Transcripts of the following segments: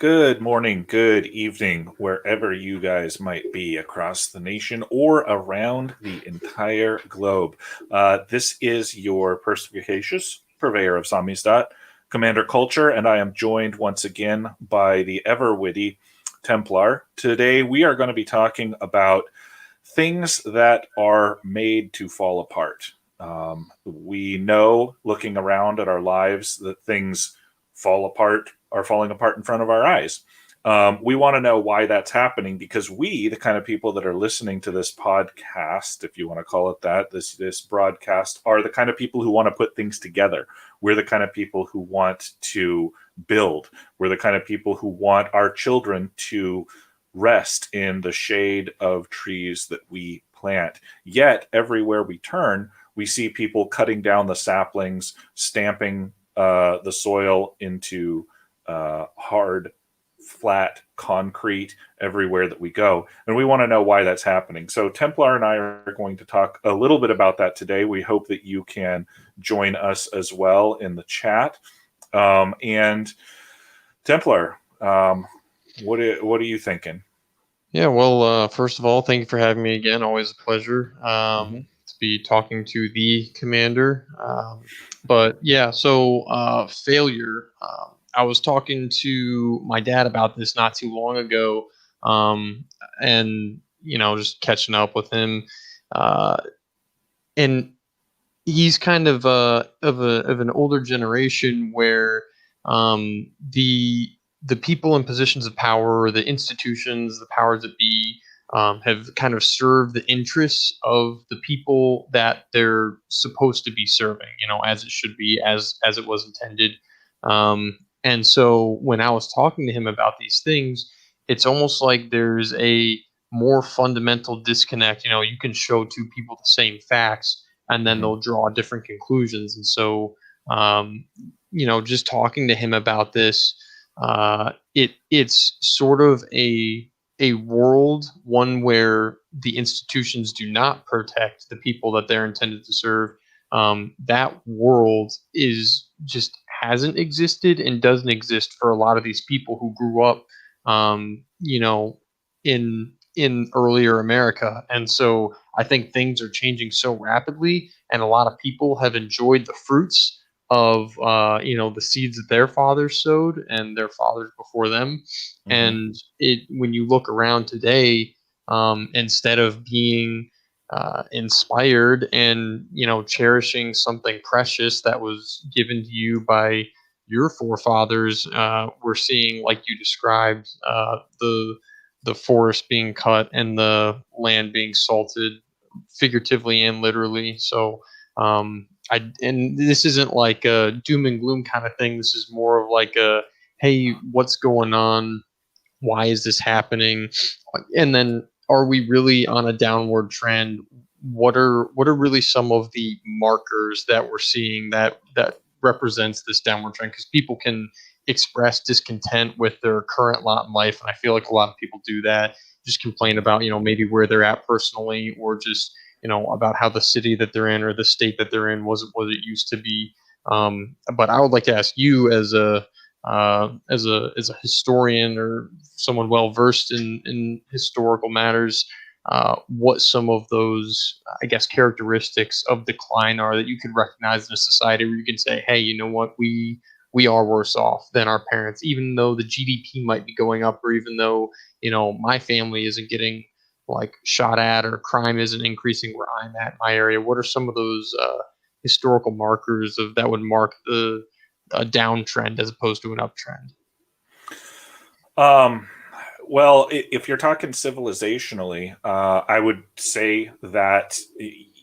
Good morning, good evening, wherever you guys might be across the nation or around the entire globe. This is your perspicacious purveyor of Samizdat, Commander Culture, and I am joined once again by the ever witty Templar. Today we are going to be talking about things that are made to fall apart. We know, looking around at our lives, that things fall apart are falling apart in front of our eyes. We want to know why that's happening because we, the kind of people that are listening to this podcast, if you want to call it that, this broadcast, are the kind of people who want to put things together. We're the kind of people who want to build. We're the kind of people who want our children to rest in the shade of trees that we plant. Yet, everywhere we turn, we see people cutting down the saplings, stamping the soil into hard, flat concrete everywhere that we go. And we want to know why that's happening. So Templar and I are going to talk a little bit about that today. We hope that you can join us as well in the chat. And Templar, what are you thinking? Yeah, well, first of all, thank you for having me again. Always a pleasure to be talking to the commander. But yeah, so failure. I was talking to my dad about this not too long ago, and just catching up with him, uh, and he's kind of of an older generation where the people in positions of power, the institutions, the powers that be, have kind of served the interests of the people that they're supposed to be serving, as it should be, as it was intended. And so when I was talking to him about these things, it's almost like there's a more fundamental disconnect. You can show two people the same facts and then they'll draw different conclusions. And so, just talking to him about this, it's sort of a world, one where the institutions do not protect the people that they're intended to serve. That world is just hasn't existed and doesn't exist for a lot of these people who grew up, in earlier America. And so I think things are changing so rapidly, and a lot of people have enjoyed the fruits of the seeds that their fathers sowed and their fathers before them. And it when you look around today, instead of being inspired and cherishing something precious that was given to you by your forefathers, we're seeing, like you described, the forest being cut and the land being salted, figuratively and literally. So, and this isn't like a doom and gloom kind of thing. This is more of like a, hey, what's going on? Why is this happening? And then, are we really on a downward trend? What are really some of the markers that we're seeing that represents this downward trend? Because people can express discontent with their current lot in life, and I feel like a lot of people do that. Just complain about maybe where they're at personally, or just about how the city that they're in or the state that they're in wasn't what it used to be. But I would like to ask you, as a historian or someone well versed in historical matters, what some of those, I guess, characteristics of decline are that you can recognize in a society where you can say, hey, you know what, we are worse off than our parents, even though the GDP might be going up, or even though my family isn't getting like shot at, or crime isn't increasing where I'm at in my area. What are some of those historical markers of that would mark a downtrend as opposed to an uptrend? Well, if you're talking civilizationally, I would say that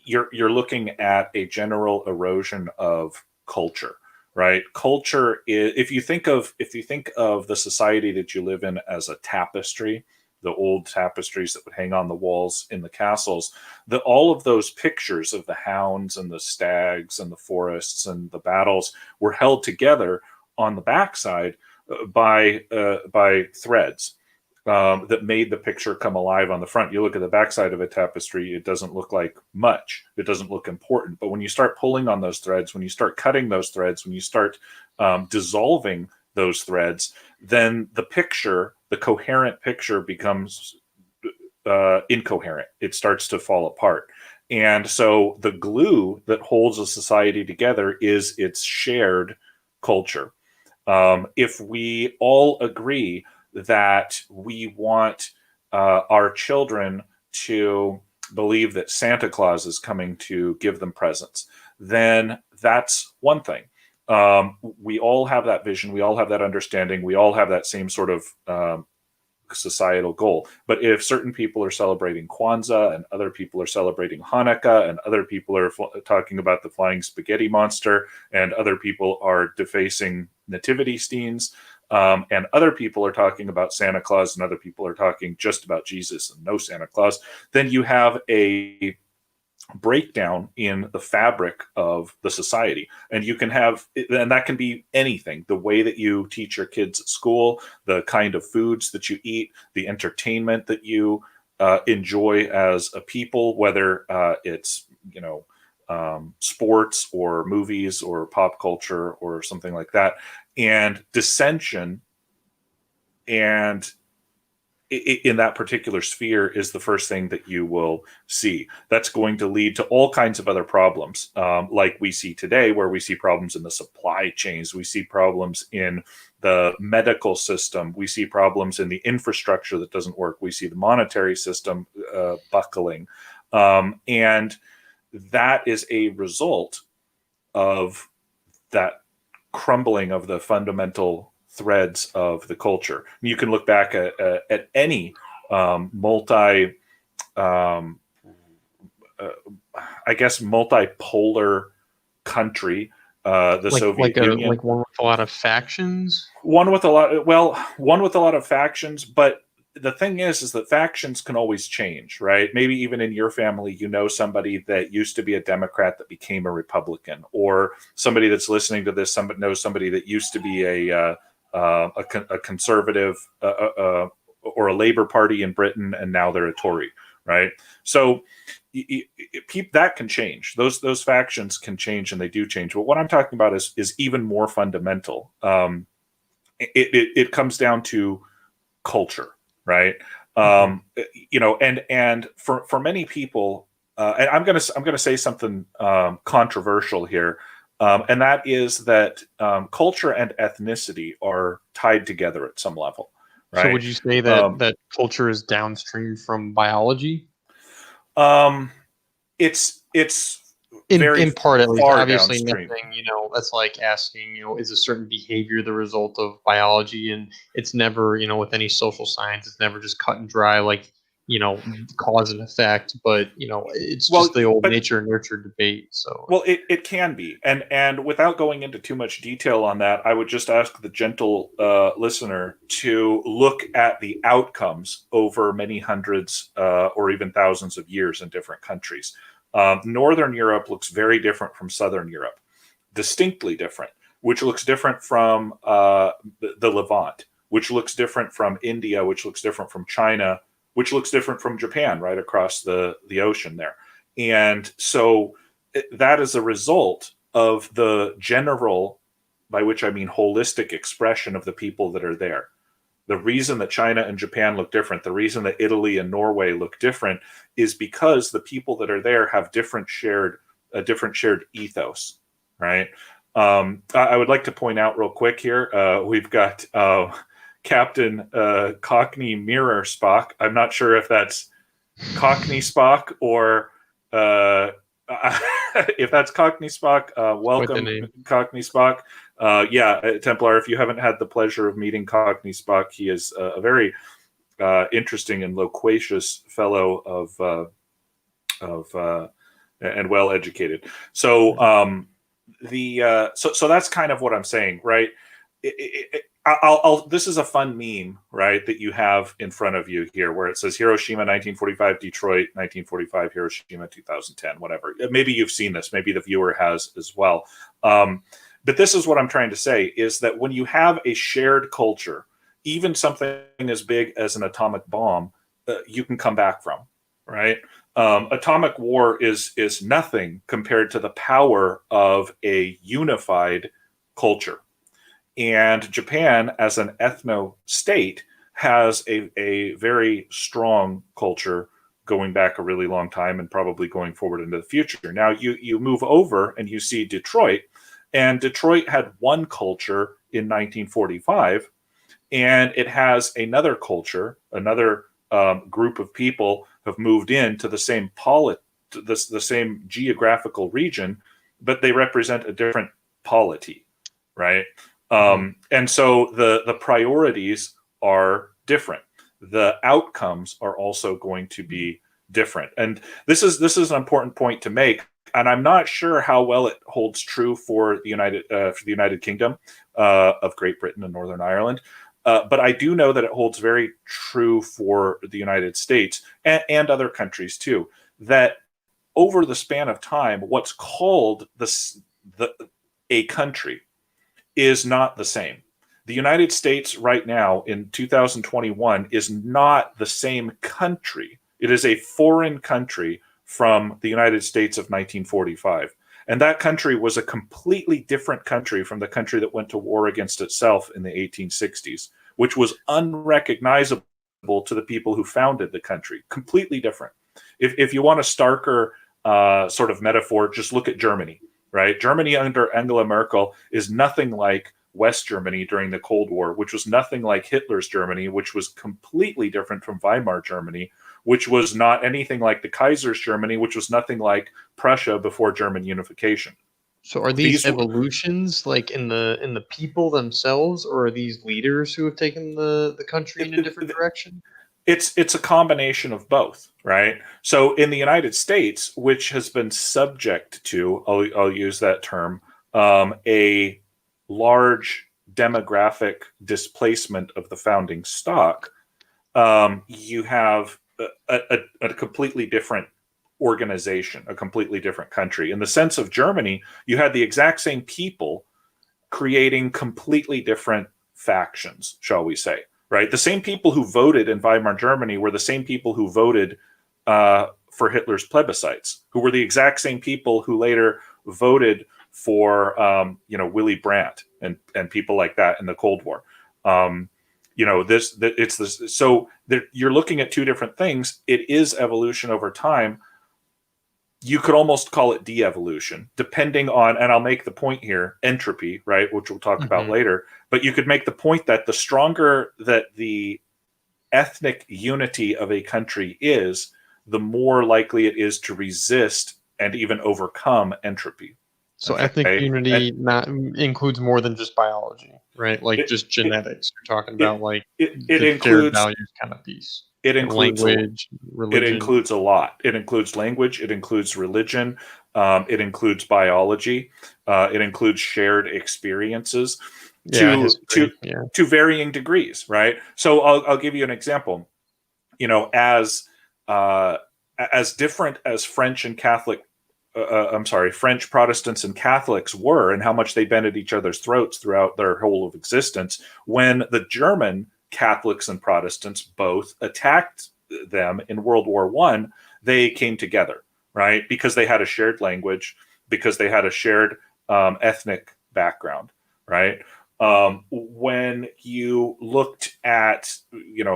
you're looking at a general erosion of culture, right? Culture is, if you think of the society that you live in as a tapestry, the old tapestries that would hang on the walls in the castles, all of those pictures of the hounds and the stags and the forests and the battles were held together on the backside by threads that made the picture come alive on the front. You look at the backside of a tapestry, it doesn't look like much. It doesn't look important. But when you start pulling on those threads, when you start cutting those threads, when you start dissolving those threads, then the picture, the coherent picture, becomes incoherent. It starts to fall apart. And so the glue that holds a society together is its shared culture. If we all agree that we want our children to believe that Santa Claus is coming to give them presents, then that's one thing. We all have that vision. We all have that understanding. We all have that same sort of societal goal. But if certain people are celebrating Kwanzaa and other people are celebrating Hanukkah and other people are talking about the flying spaghetti monster and other people are defacing nativity scenes, and other people are talking about Santa Claus and other people are talking just about Jesus and no Santa Claus, then you have a breakdown in the fabric of the society. And you can have, and that can be anything, the way that you teach your kids at school, the kind of foods that you eat, the entertainment that you enjoy as a people, whether it's, sports or movies or pop culture or something like that. And dissension and in that particular sphere is the first thing that you will see. That's going to lead to all kinds of other problems, like we see today, where we see problems in the supply chains, we see problems in the medical system, we see problems in the infrastructure that doesn't work, we see the monetary system buckling. And that is a result of that crumbling of the fundamental threads of the culture. You can look back at any multipolar country, the Soviet Union, like one with a lot of factions. One with a lot of factions, but the thing is that factions can always change, right? Maybe even in your family, somebody that used to be a Democrat that became a Republican, or somebody that's listening to this, knows somebody that used to be a conservative or a Labour Party in Britain, and now they're a Tory, right? So that can change. Those factions can change, and they do change. But what I'm talking about is even more fundamental. It comes down to culture, right? And for many people, and I'm gonna say something controversial here. And that is that culture and ethnicity are tied together at some level, right? So would you say that culture is downstream from biology? It's In part, at least. far Obviously, downstream. nothing. That's like asking, is a certain behavior the result of biology? And it's never, with any social science, it's never just cut and dry, like, cause and effect. But it's just the old nature and nurture debate. So, well, it can be, and without going into too much detail on that, I would just ask the gentle listener to look at the outcomes over many hundreds or even thousands of years in different countries. Northern Europe looks very different from Southern Europe, distinctly different, which looks different from the Levant, which looks different from India, which looks different from China, which looks different from Japan, right across the ocean there. And so that is a result of the general, by which I mean holistic, expression of the people that are there. The reason that China and Japan look different, the reason that Italy and Norway look different, is because the people that are there have different shared ethos, right? I would like to point out real quick here, we've got Captain Cockney Mirror Spock. I'm not sure if that's Cockney Spock or if that's Cockney Spock. Welcome, Cockney Spock. Templar, if you haven't had the pleasure of meeting Cockney Spock, he is a very interesting and loquacious fellow and well educated. So so that's kind of what I'm saying, right? This is a fun meme, right, that you have in front of you here, where it says Hiroshima 1945, Detroit 1945, Hiroshima 2010, whatever. Maybe you've seen this, maybe the viewer has as well. But this is what I'm trying to say, is that when you have a shared culture, even something as big as an atomic bomb, you can come back from, right? Atomic war is nothing compared to the power of a unified culture. And Japan, as an ethno state, has a very strong culture going back a really long time and probably going forward into the future. Now you move over and you see Detroit, and Detroit had one culture in 1945, and it has another culture, another group of people have moved into the same the same geographical region, but they represent a different polity, right? Hmm. And so the priorities are different. The outcomes are also going to be different. And this is an important point to make. And I'm not sure how well it holds true for the United Kingdom of Great Britain and Northern Ireland. But I do know that it holds very true for the United States and other countries too. That over the span of time, what's called the a country is not the same. The United States right now in 2021 is not the same country. It is a foreign country from the United States of 1945. And that country was a completely different country from the country that went to war against itself in the 1860s, which was unrecognizable to the people who founded the country. Completely different. If you want a starker sort of metaphor, just look at Germany, right? Germany under Angela Merkel is nothing like West Germany during the Cold War, which was nothing like Hitler's Germany, which was completely different from Weimar Germany, which was not anything like the Kaiser's Germany, which was nothing like Prussia before German unification. So are these These were evolutions like in the people themselves, or are these leaders who have taken the country in a different direction? it's a combination of both, right? So in the United States, which has been subject to, I'll use that term, a large demographic displacement of the founding stock, you have a completely different organization, a completely different country. In the sense of Germany, you had the exact same people creating completely different factions, shall we say, right? The same people who voted in Weimar Germany were the same people who voted for Hitler's plebiscites, who were the exact same people who later voted for, Willy Brandt and people like that in the Cold War. It's this. So you're looking at two different things. It is evolution over time. You could almost call it de-evolution, depending on, and I'll make the point here, entropy, right, which we'll talk about Hmm. later. But you could make the point that the stronger that the ethnic unity of a country is, the more likely it is to resist and even overcome entropy. So ethnic Okay, and unity not includes more than just biology, right? Like it just it genetics. You're talking it about like it the shared includes values kind of piece, it and includes a language, it religion. includes a lot. It includes language. It includes religion. It includes biology. It includes shared experiences Yeah, to history. Yeah. varying degrees. Right. So I'll give you an example. Uh, as different as French and Catholic. I'm sorry, French Protestants and Catholics were, and how much they bent at each other's throats throughout their whole of existence. When the German Catholics and Protestants both attacked them in World War One, they came together, right? Because they had a shared language, because they had a shared ethnic background, right? When you looked at,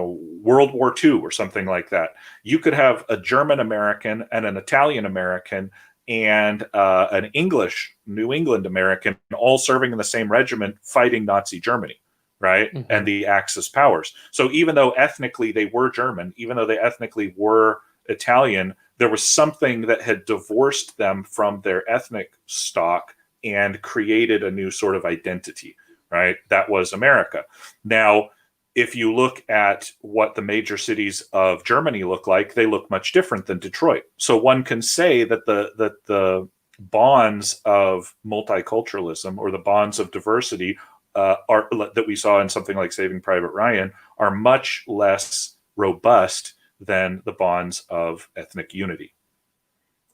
World War II or something like that, you could have a German American and an Italian American and an English New England American all serving in the same regiment fighting Nazi Germany, right? And Hmm. the Axis powers. So even though ethnically they were German, even though they ethnically were Italian, there was something that had divorced them from their ethnic stock and created a new sort of identity, right? That was America. Now, if you look at what the major cities of Germany look like, they look much different than Detroit. So one can say that the bonds of multiculturalism or the bonds of diversity are that we saw in something like Saving Private Ryan are much less robust than the bonds of ethnic unity.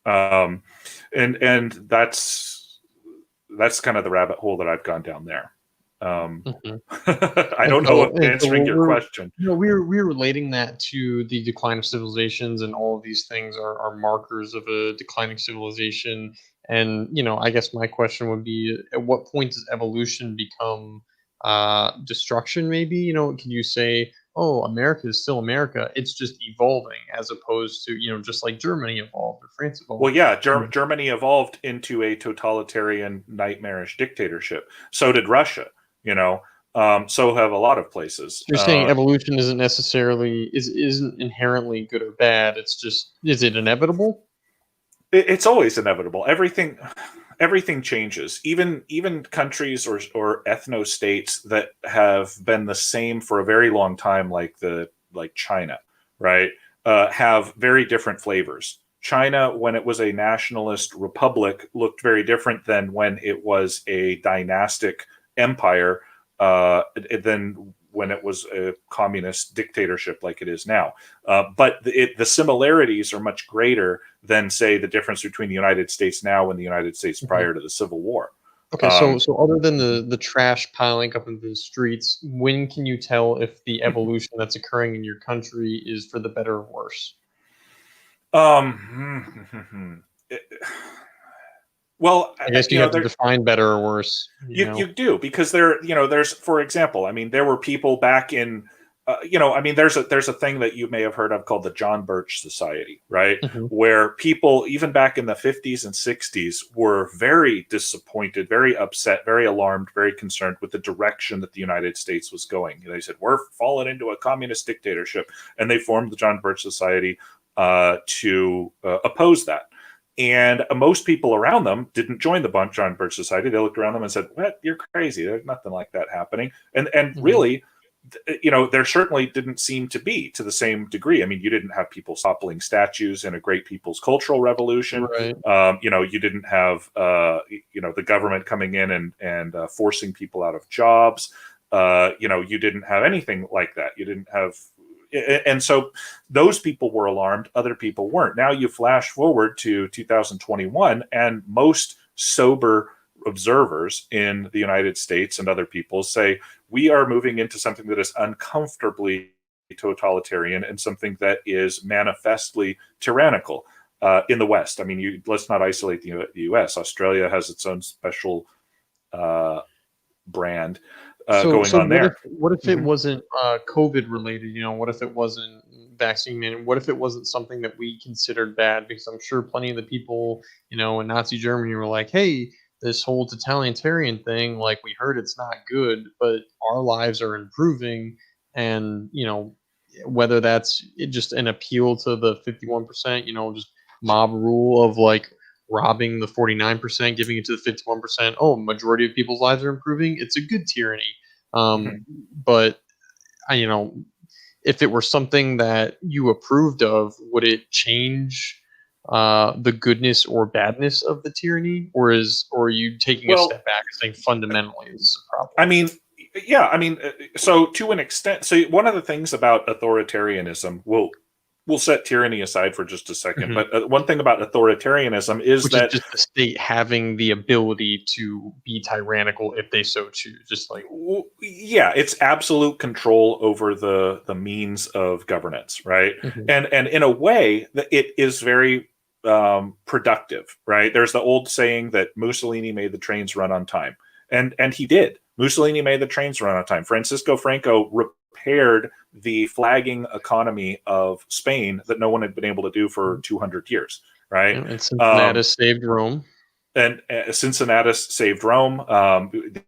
And that's kind of the rabbit hole that I've gone down there. Hmm. I And don't know so, if answering your we're question. we're relating that to the decline of civilizations, and all of these things are markers of a declining civilization. And I guess my question would be, at what point does evolution become destruction, maybe? Can you say, oh, America is still America, it's just evolving, as opposed to, just like Germany evolved or France Well, evolved. yeah, Mm. Germany evolved into a totalitarian, nightmarish dictatorship. So did Russia. You know, so have a lot of places. You're saying evolution isn't necessarily isn't inherently good or bad. It's just, is it inevitable? It's always inevitable. Everything changes. Even countries or ethno states that have been the same for a very long time, like China, right, have very different flavors. China, when it was a nationalist republic, looked very different than when it was a dynastic empire, than when it was a communist dictatorship like it is now. But the similarities are much greater than, say, the difference between the United States now and the United States Mhm. prior to the Civil War. Okay, so Um, so other than the trash piling up into the streets, when can you tell if the evolution that's occurring in your country is for the better or worse? it- well, I guess you have to define better or worse, you do, because there's, for example, I mean, there were people back in, I mean, there's a thing that you may have heard of called the John Birch Society, right? Mhm. Where people even back in the 50s and 60s were very disappointed, very upset, very alarmed, very concerned with the direction that the United States was going. They said, we're falling into a communist dictatorship, and they formed the John Birch Society to oppose that. And most people around them didn't join the John Birch Society. They looked around them and said, "What? You're crazy. There's nothing like that happening." And Mhm. really, there certainly didn't seem to be, to the same degree. I mean, you didn't have people toppling statues in a great people's cultural revolution. Right. You didn't have the government coming in and forcing people out of jobs. You didn't have anything like that. You didn't have, and so those people were alarmed. Other people weren't. Now you flash forward to 2021, and most sober observers in the United States and other people say we are moving into something that is uncomfortably totalitarian and something that is manifestly tyrannical in the West. I mean, let's not isolate the U.S. Australia has its own special uh, brand So going so on what if there. what if it Mhm. wasn't COVID related? What if it wasn't vaccine man? What if it wasn't something that we considered bad? Because I'm sure plenty of the people, in Nazi Germany were like, "Hey, this whole totalitarian thing, like we heard it's not good, but our lives are improving." And whether that's just an appeal to the 51%, just mob rule of like robbing the 49%, giving it to the 51%. Oh, majority of people's lives are improving. It's a good tyranny. Mhm. But I, you know, if it were something that you approved of, would it change the goodness or badness of the tyranny, or are you taking a Well, step back and saying fundamentally this is a problem? I mean, yeah, I mean, so to an extent, so one of the things about authoritarianism, we'll set tyranny aside for just a second, Mhm. but one thing about authoritarianism is Which is that, just the state having the ability to be tyrannical if they so choose. Just like, yeah, it's absolute control over the means of governance, right? mhm. And in a way, that it is very productive, right? There's the old saying that Mussolini made the trains run on time, and he did. Mussolini made the trains run on time. Francisco Franco repaired the flagging economy of Spain that no one had been able to do for 200 years, right? And Um, Cincinnatus saved Rome. and Cincinnatus saved Rome.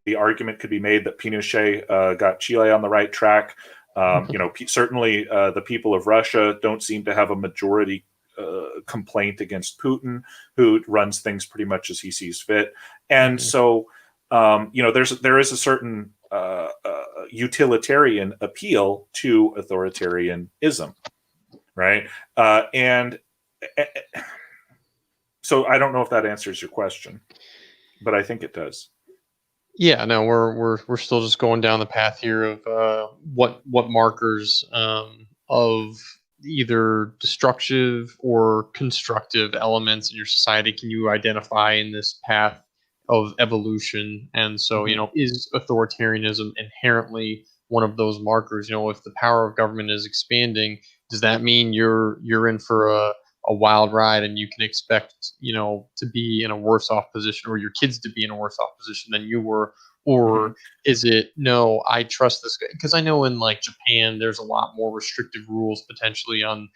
The argument could be made that Pinochet got Chile on the right track. Certainly the people of Russia don't seem to have a majority complaint against Putin, who runs things pretty much as he sees fit. And Mhm. so, there is a certain utilitarian appeal to authoritarianism, right? And so I don't know if that answers your question, but I think it does. Yeah, no, we're still just going down the path here of what markers of either destructive or constructive elements in your society can you identify in this path of evolution? And so, Hmm. is authoritarianism inherently one of those markers? If the power of government is expanding, does that mean you're in for a wild ride, and you can expect to be in a worse off position, or your kids to be in a worse off position than you were, or Mhm. is it no, I trust this guy? Because I know in like Japan, there's a lot more restrictive rules potentially on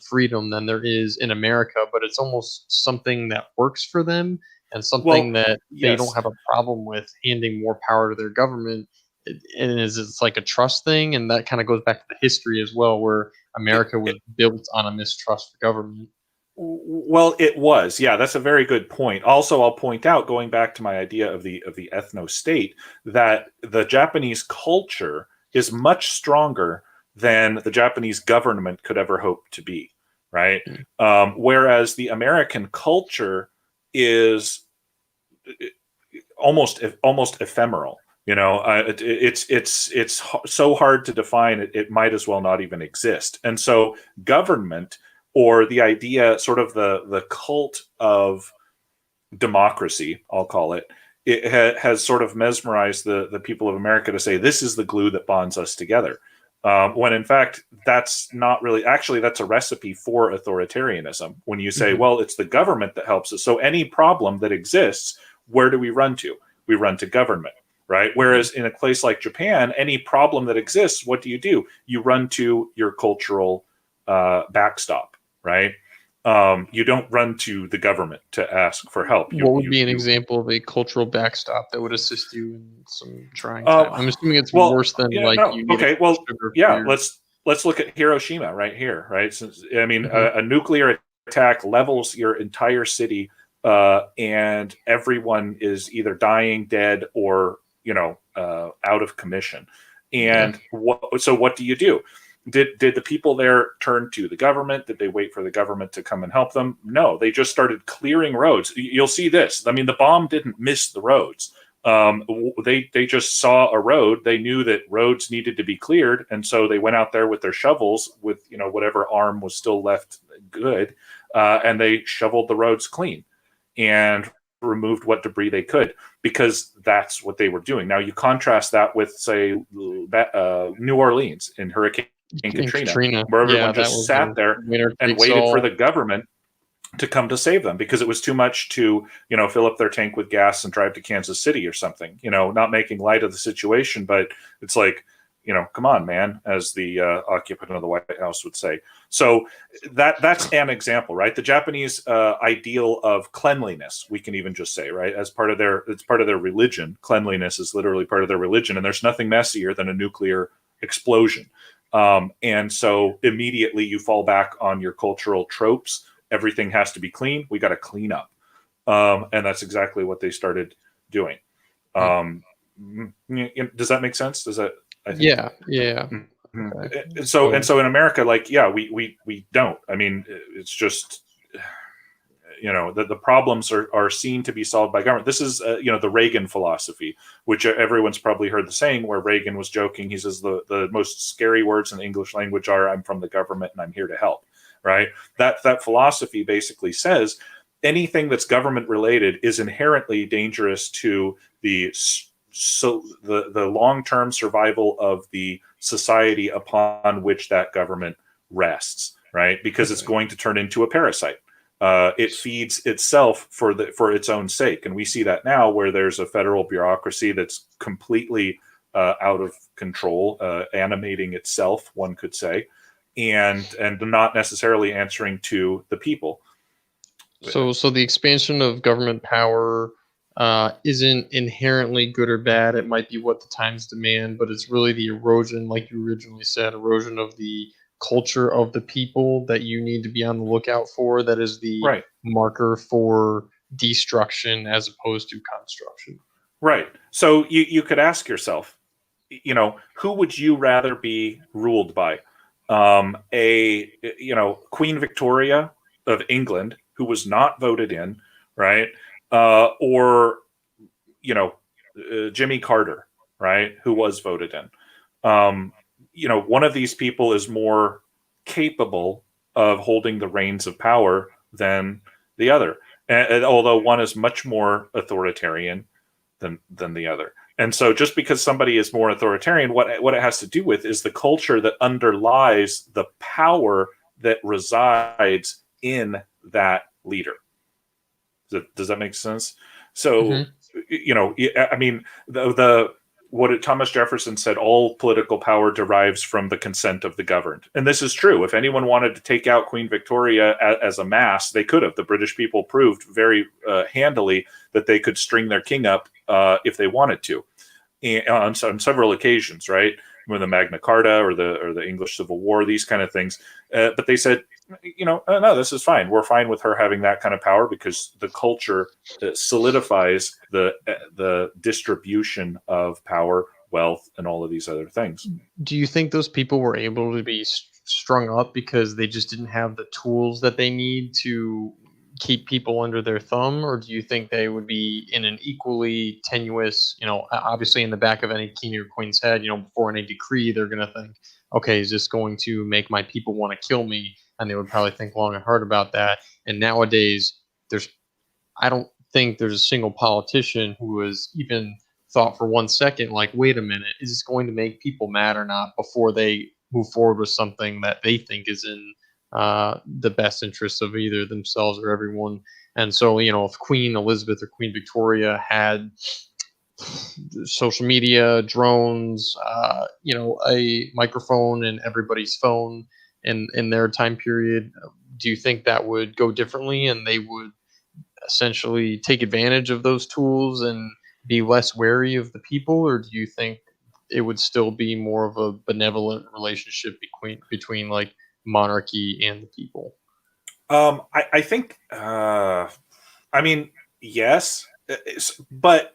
freedom than there is in America, but it's almost something that works for them and something Well, that they don't yes. have a problem with handing more power to their government. And it's like a trust thing, and that kind of goes back to the history as well, where America was built on a mistrust for government. Well, it was. Yeah, that's a very good point. Also, I'll point out, going back to my idea of the ethno state, that the Japanese culture is much stronger than the Japanese government could ever hope to be, right? Mm. Whereas the American culture is almost ephemeral. So hard to define. It might as well not even exist. And so government, or the idea, sort of the cult of democracy, I'll call it, has sort of mesmerized the people of America to say this is the glue that bonds us together. When in fact, that's not really, actually, that's a recipe for authoritarianism. When you say, Mhm. well, it's the government that helps us. So any problem that exists, where do we run to? We run to government, right? Mhm. Whereas in a place like Japan, any problem that exists, what do? You run to your cultural backstop, right? You don't run to the government to ask for help. What would be an example of a cultural backstop that would assist you in some trying time? Uh, I'm assuming it's well, worse than yeah, like no, you need okay, extra well, sugar for yeah. your. Let's look at Hiroshima right here, right? Since I mean, Mhm. a nuclear attack levels your entire city, and everyone is either dying, dead, or out of commission. Yeah. And what do you do? Did the people there turn to the government? Did they wait for the government to come and help them? No, they just started clearing roads. You'll see this. I mean, the bomb didn't miss the roads. They just saw a road. They knew that roads needed to be cleared, and so they went out there with their shovels, with whatever arm was still left good, and they shoveled the roads clean and removed what debris they could, because that's what they were doing. Now you contrast that with, say, New Orleans in Hurricane In Katrina, Katrina, where yeah, everyone that just was a sat there winner and takes waited for all. the government to come to save them, because it was too much to fill up their tank with gas and drive to Kansas City or something. Not making light of the situation, but it's like, come on, man, as the occupant of the White House would say. So that's an example, right? The Japanese ideal of cleanliness, we can even just say, right, as part of it's part of their religion. Cleanliness is literally part of their religion, and there's nothing messier than a nuclear explosion. And so immediately you fall back on your cultural tropes. Everything has to be clean. We got to clean up. And that's exactly what they started doing. Mm. Um, does that make sense? Does that, I think. Yeah, yeah. Mhm. Okay. And so So in America, like, yeah, we don't. I mean, it's just, the problems are seen to be solved by government. This is the Reagan philosophy, which everyone's probably heard the saying, where Reagan was joking. He says the most scary words in the English language are, "I'm from the government and I'm here to help." Right? That philosophy basically says anything that's government related is inherently dangerous to the long-term survival of the society upon which that government rests, right? Because it's okay. going to turn into a parasite. It feeds itself for its own sake, and we see that now, where there's a federal bureaucracy that's completely out of control, animating itself, one could say, and not necessarily answering to the people. So the expansion of government power isn't inherently good or bad. It might be what the times demand, but it's really the erosion, like you originally said, erosion of the culture of the people that you need to be on the lookout for. That is the Right, marker for destruction as opposed to construction. right. So you could ask yourself, who would you rather be ruled by? A Queen Victoria of England, who was not voted in, right? Or Jimmy Carter, right, who was voted in. One of these people is more capable of holding the reins of power than the other, and although one is much more authoritarian than the other. And so, just because somebody is more authoritarian, what it has to do with is the culture that underlies the power that resides in that leader. Does that make sense? So, Mhm. I mean, the what Thomas Jefferson said, all political power derives from the consent of the governed. And this is true. If anyone wanted to take out Queen Victoria as a mass, they could have. The British people proved very handily that they could string their king up if they wanted to, and on several occasions, right? With the Magna Carta or the English Civil War, these kind of things. But they said, no, this is fine. We're fine with her having that kind of power because the culture solidifies the distribution of power, wealth, and all of these other things. Do you think those people were able to be strung up because they just didn't have the tools that they need to keep people under their thumb, or do you think they would be in an equally tenuous, obviously in the back of any king or queen's head, before any decree, they're going to think, okay, is this going to make my people want to kill me? And they would probably think long and hard about that. And nowadays, I don't think there's a single politician who has even thought for 1 second, like, wait a minute, is this going to make people mad or not, before they move forward with something that they think is in the best interests of either themselves or everyone. And so, if Queen Elizabeth or Queen Victoria had social media, drones, a microphone in everybody's phone in their time period, do you think that would go differently and they would essentially take advantage of those tools and be less wary of the people? Or do you think it would still be more of a benevolent relationship between like monarchy and the people? I think, I mean, yes, but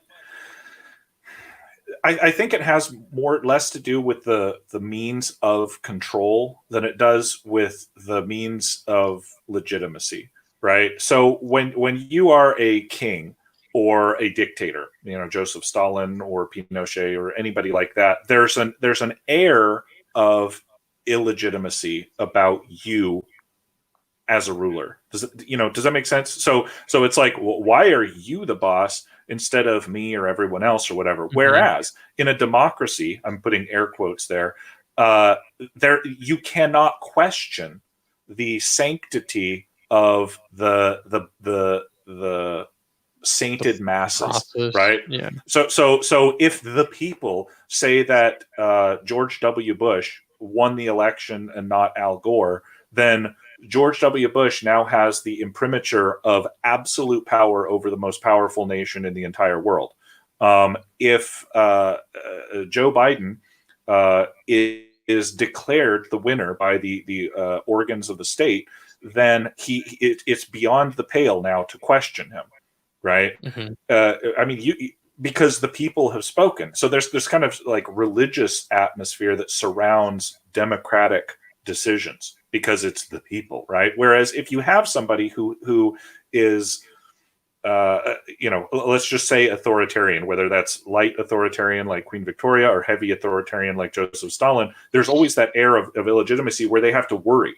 I think it has less to do with the means of control than it does with the means of legitimacy, right? So when you are a king or a dictator, Joseph Stalin or Pinochet or anybody like that, there's an air of illegitimacy about you as a ruler. Does that make sense? So it's like, well, why are you the boss instead of me or everyone else or whatever? Mm-hmm. Whereas in a democracy, I'm putting air quotes there, you cannot question the sanctity of the sainted masses, process, right? Yeah. So if the people say that George W. Bush won the election and not Al Gore, then George W. Bush now has the imprimatur of absolute power over the most powerful nation in the entire world. If Joe Biden is declared the winner by the organs of the state, then it's beyond the pale now to question him, right? Mm-hmm. I mean, because the people have spoken. So there's kind of like religious atmosphere that surrounds democratic decisions because it's the people, right? Whereas if you have somebody who is, let's just say authoritarian, whether that's light authoritarian like Queen Victoria or heavy authoritarian like Joseph Stalin, there's always that air of illegitimacy where they have to worry.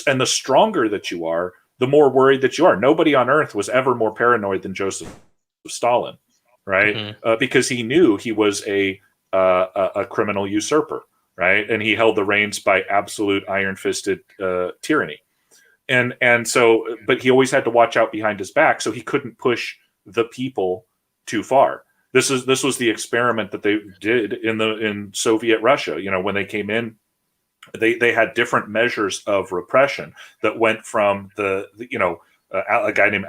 And the stronger that you are, the more worried that you are. Nobody on earth was ever more paranoid than Joseph Stalin, right? Mm-hmm. Because he knew he was a criminal usurper, right? And he held the reins by absolute iron-fisted tyranny. And so, but he always had to watch out behind his back, so he couldn't push the people too far. This was the experiment that they did in Soviet Russia. When they came in, they had different measures of repression that went from a guy named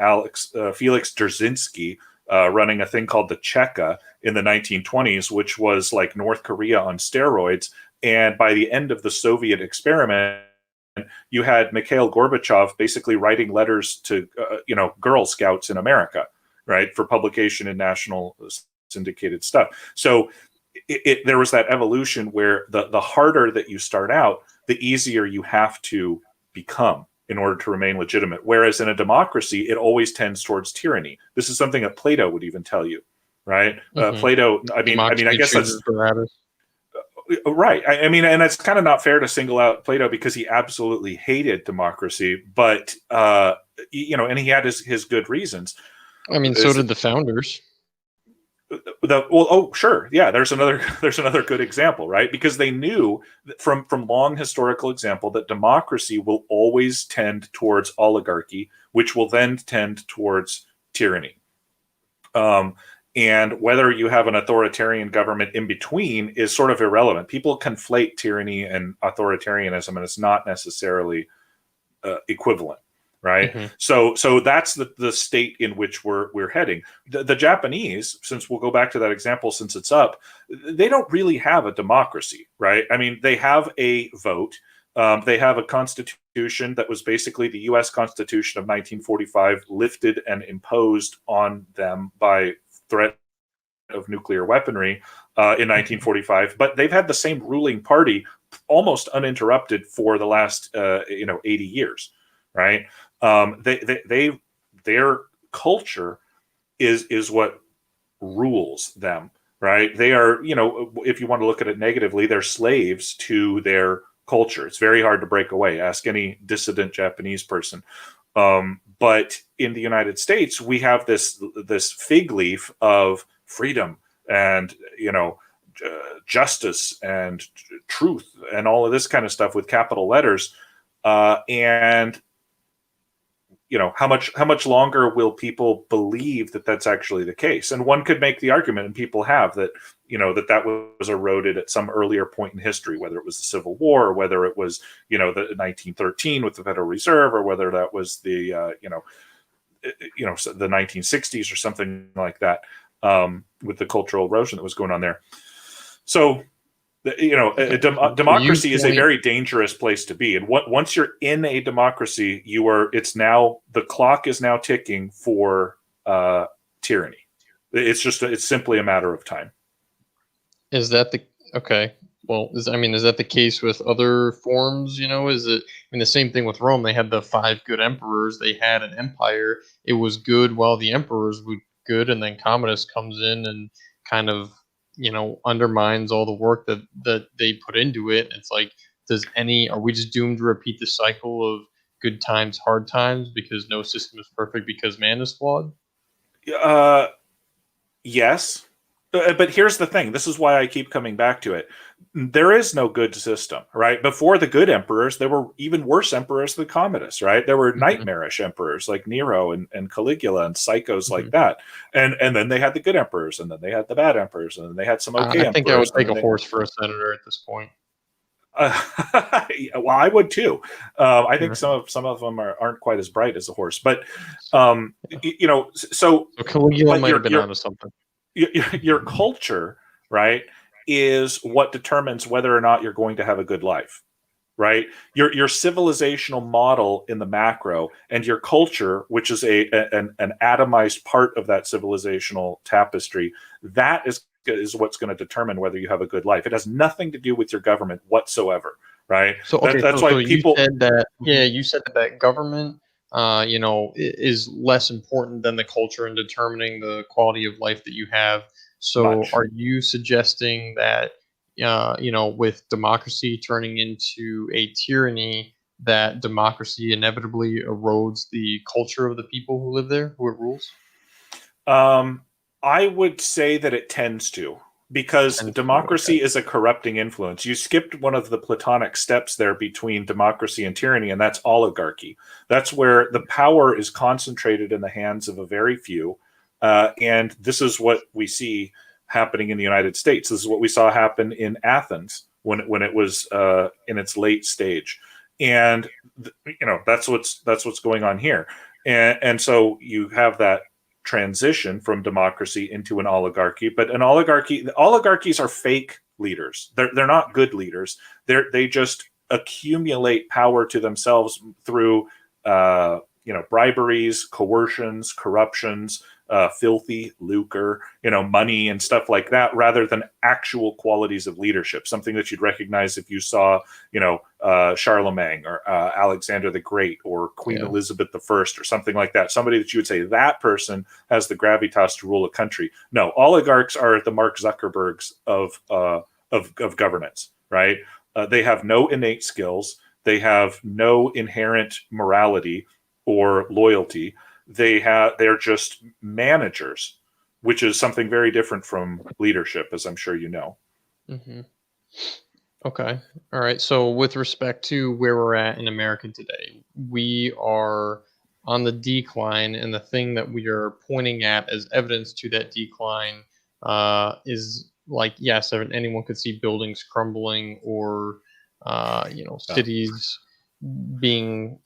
Felix Dzerzhinsky running a thing called the Cheka in the 1920s, which was like North Korea on steroids. And by the end of the Soviet experiment, you had Mikhail Gorbachev basically writing letters to Girl Scouts in America, right, for publication in national syndicated stuff. So there was that evolution where the harder that you start out, the easier you have to become in order to remain legitimate. Whereas in a democracy, it always tends towards tyranny. This is something that Plato would even tell you, right? Mm-hmm. Plato. I mean, I guess that's right. I mean, and it's kind of not fair to single out Plato because he absolutely hated democracy, but and he had his good reasons. I mean, so did the founders. Sure, yeah. There's another good example, right? Because they knew from long historical example that democracy will always tend towards oligarchy, which will then tend towards tyranny. And whether you have an authoritarian government in between is sort of irrelevant. People conflate tyranny and authoritarianism, and it's not necessarily equivalent, right? Hmm. So that's the state in which we're heading. The Japanese, since we'll go back to that example since it's up, they don't really have a democracy, right? I mean, they have a vote. They have a constitution that was basically the U.S. Constitution of 1945, lifted and imposed on them by threat of nuclear weaponry in Hmm. 1945. But they've had the same ruling party almost uninterrupted for the last 80 years, right? Their culture is what rules them, right? They are, if you want to look at it negatively, they're slaves to their culture. It's very hard to break away. Ask any dissident Japanese person. But in the United States, we have this fig leaf of freedom and justice and truth and all of this kind of stuff with capital letters. And how much longer will people believe that that's actually the case? And one could make the argument, and people have, that that was eroded at some earlier point in history, whether it was the Civil War, or whether it was the 1913 with the Federal Reserve, or whether that was the the 1960s or something like that, with the cultural erosion that was going on there. So Okay. So you democracy is a point very dangerous place to be. And once you're in a democracy, the clock is now ticking for tyranny. It's simply a matter of time. Is that the okay? Well, is that the case with other forms? Is it? I mean, the same thing with Rome. They had the five good emperors. They had an empire. It was good while the emperors were good, and then Commodus comes in and kind of undermines all the work that they put into it. It's like, are we just doomed to repeat the cycle of good times, hard times, because no system is perfect because man is flawed? Uh, yes. But here's the thing. This is why I keep coming back to it. There is no good system, right? Before the good emperors, there were even worse emperors than Commodus, right? There were Hmm. nightmarish emperors like Nero and Caligula and psychos like Hmm. that. And then they had the good emperors, and then they had the bad emperors, and then they had some okay I think I would emperors, and take then a they horse for a senator at this point. well, I would too. I think Yeah. some of them aren't quite as bright as a horse, but Yeah. so So Caligula but might have been onto something. your culture, right, is what determines whether or not you're going to have a good life, right? Your civilizational model in the macro, and your culture, which is an atomized part of that civilizational tapestry, that is what's going to determine whether you have a good life. It has nothing to do with your government whatsoever, right? So That, okay, that's so why you people. said that, Mhm. yeah, you said that government, is less important than the culture in determining the quality of life that you have. So Much. are you suggesting that, with democracy turning into a tyranny, that democracy inevitably erodes the culture of the people who live there, who it rules? Um, I would say that it tends to, because Tends to, okay. democracy is a corrupting influence. You skipped one of the Platonic steps there between democracy and tyranny, and that's oligarchy. That's where the power is concentrated in the hands of a very few. And this is what we see happening in the United States. This is what we saw happen in Athens when it was in its late stage. And that's what's going on here. And so you have that transition from democracy into an oligarchy. But the oligarchies are fake leaders. They're not good leaders. They just accumulate power to themselves through briberies, coercions, corruptions, filthy lucre, money and stuff like that, rather than actual qualities of leadership. Something that you'd recognize if you saw, Charlemagne or Alexander the Great or Queen Yeah. Elizabeth the First or something like that. Somebody that you would say that person has the gravitas to rule a country. No, oligarchs are the Mark Zuckerbergs of governance, right? They have no innate skills. They have no inherent morality or loyalty. They're just managers, which is something very different from leadership, as I'm sure you know. Hmm. Okay. All right. So with respect to where we're at in America today, we are. on the decline, and the thing that we are pointing at as evidence to that decline is like, yes, anyone could see buildings crumbling, or Yeah. cities being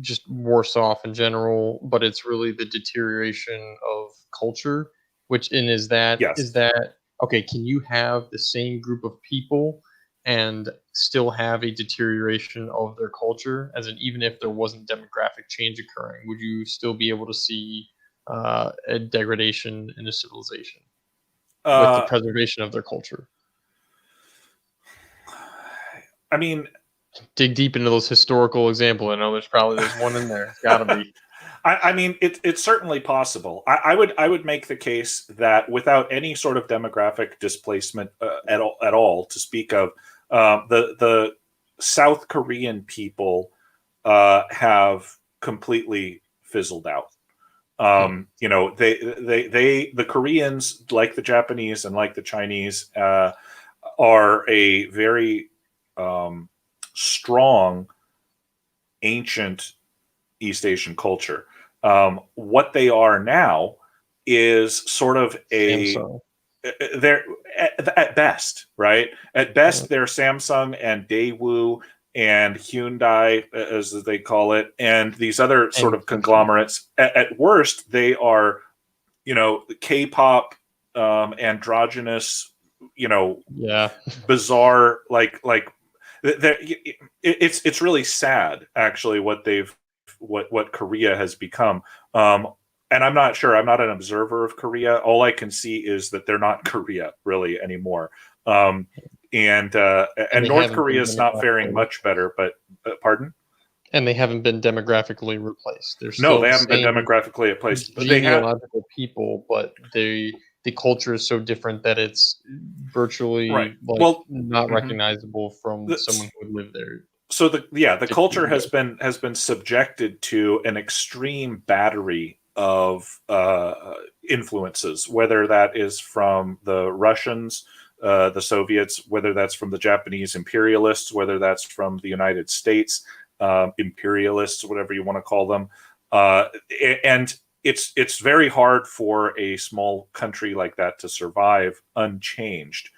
just worse off in general, but it's really the deterioration of culture. Which in Yes. is that okay? Can you have the same group of people and still have a deterioration of their culture? As in, even if there wasn't demographic change occurring, would you still be able to see a degradation in a civilization with the Uh, preservation of their culture? I mean, Dig deep into those historical examples. I know there's one in there. It's got to be. I mean, it's certainly possible. I would make the case that without any sort of demographic displacement at all to speak of, the South Korean people have completely fizzled out. The Koreans, like the Japanese and like the Chinese, are a very strong ancient East Asian culture. What they are now is sort of Samsung. they're at best, right? At Yeah. best, they're Samsung and Daewoo and Hyundai, as they call it, and these other sort And of conglomerates. At worst, they are, K-pop, androgynous, yeah. bizarre, it's really sad actually what Korea has become. And I'm not sure. I'm not an observer of Korea. All I can see is that they're not Korea really anymore. Um, and And they North haven't Korea been is not faring demographically much better. But pardon? and they haven't been demographically replaced. They're No, still they the haven't been same demographically replaced. But they have. genealogical people, but the culture is so different that it's Right. virtually like Well, not mhm. recognizable from someone The- who would live there so the 50 culture years ago. has been subjected to an extreme battery of influences, whether that is from the Russians, the Soviets, whether that's from the Japanese imperialists, whether that's from the United States imperialists, whatever you want to call them. And it's very hard for a small country like that to survive unchanged.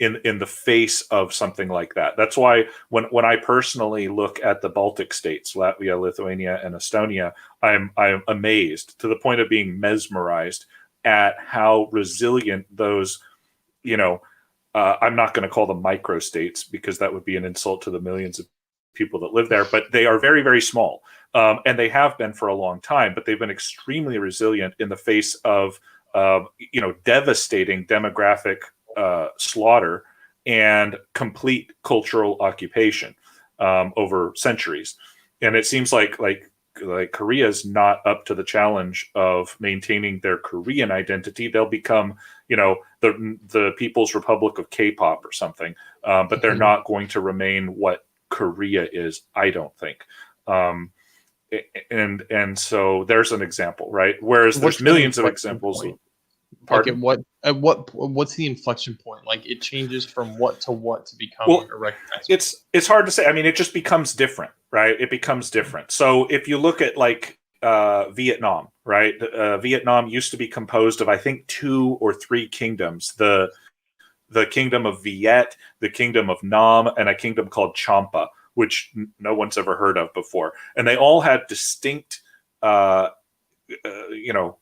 In the face of something like that. That's why when I personally look at the Baltic states, Latvia, Lithuania, and Estonia, I'm amazed to the point of being mesmerized at how resilient those, I'm not going to call them microstates because that would be an insult to the millions of people that live there, but they are very, very small. And they have been for a long time, but they've been extremely resilient in the face of, devastating demographic slaughter and complete cultural occupation over centuries. And it seems like Korea is not up to the challenge of maintaining their Korean identity. They'll become, the People's Republic of K-pop or something, but they're Mhm. not going to remain what Korea is, I don't think. And so there's an example, right? Whereas there's What's that millions of inflection examples. point? Like Pardon? what's the inflection point? Like it changes from what to become Well, irrecognizable. it's hard to say. I mean, it just becomes different, right? It becomes different. So if you look at Vietnam, right? Vietnam used to be composed of I think two or three kingdoms: the kingdom of Viet, the kingdom of Nam, and a kingdom called Champa, which no one's ever heard of before. And they all had distinct,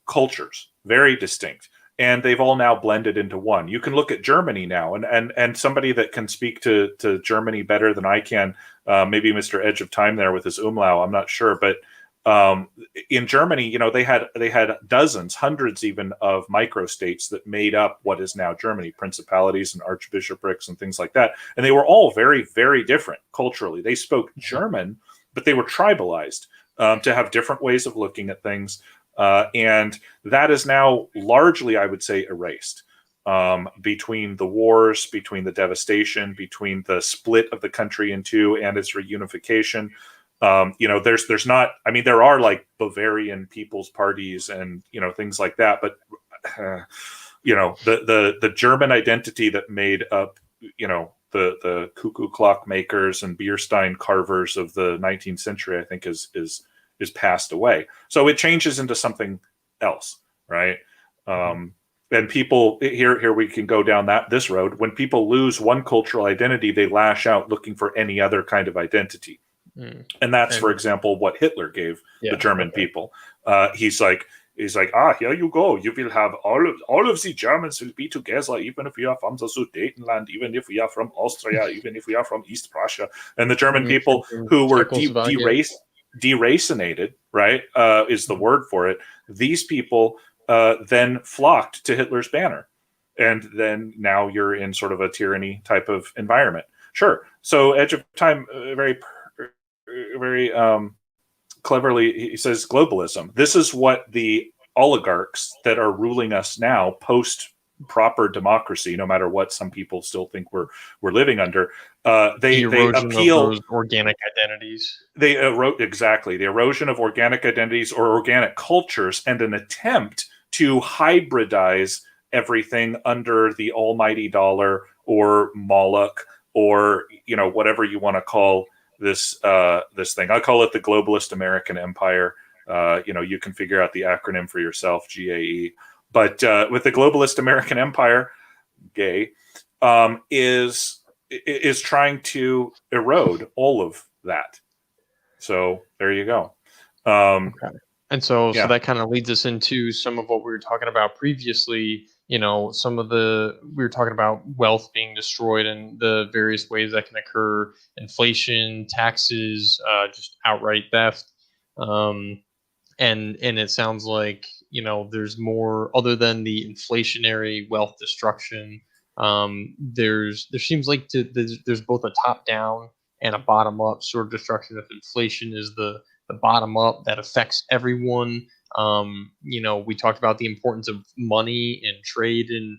cultures, very distinct. And they've all now blended into one. You can look at Germany now, and somebody that can speak to Germany better than I can, maybe Mr. Edge of Time there with his umlau, I'm not sure, but in Germany, they had dozens, hundreds even of microstates that made up what is now Germany, principalities and archbishoprics and things like that, and they were all very, very different culturally. They spoke German, but they were tribalized to have different ways of looking at things. And that is now largely, I would say, erased between the wars, between the devastation, between the split of the country in two and its reunification. There's not. I mean, there are like Bavarian people's parties and things like that, but the German identity that made up the cuckoo clock makers and beer stein carvers of the 19th century, I think is is passed away. So it changes into something else, right? And people here we can go down this road. When people lose one cultural identity, they lash out looking for any other kind of identity. And that's, for example, what Hitler gave the German people. He's like, here you go. You will have all of the Germans will be together, even if we are from the Sudetenland, even if we are from Austria, even if we are from East Prussia. And the German people who were deracinated, right, is the word for it. These people then flocked to Hitler's banner. And then now you're in sort of a tyranny type of environment. Sure. So Edge of Time, very cleverly, he says globalism. This is what the oligarchs that are ruling us now, post proper democracy, no matter what some people still think we're living under, they appeal of those organic identities. They erode exactly the erosion of organic identities or organic cultures, and an attempt to hybridize everything under the almighty dollar or Moloch, or whatever you want to call this thing. I call it the globalist American empire. You can figure out the acronym for yourself, GAE. But with the globalist American empire, gay, is trying to erode all of that. So there you go. Okay. And so that kind of leads us into some of what we were talking about previously. We were talking about wealth being destroyed and the various ways that can occur: inflation, taxes, just outright theft. And it sounds like, there's more other than the inflationary wealth destruction. There seems like there's both a top down and a bottom up sort of destruction. If inflation is the bottom up that affects everyone. We talked about the importance of money and trade in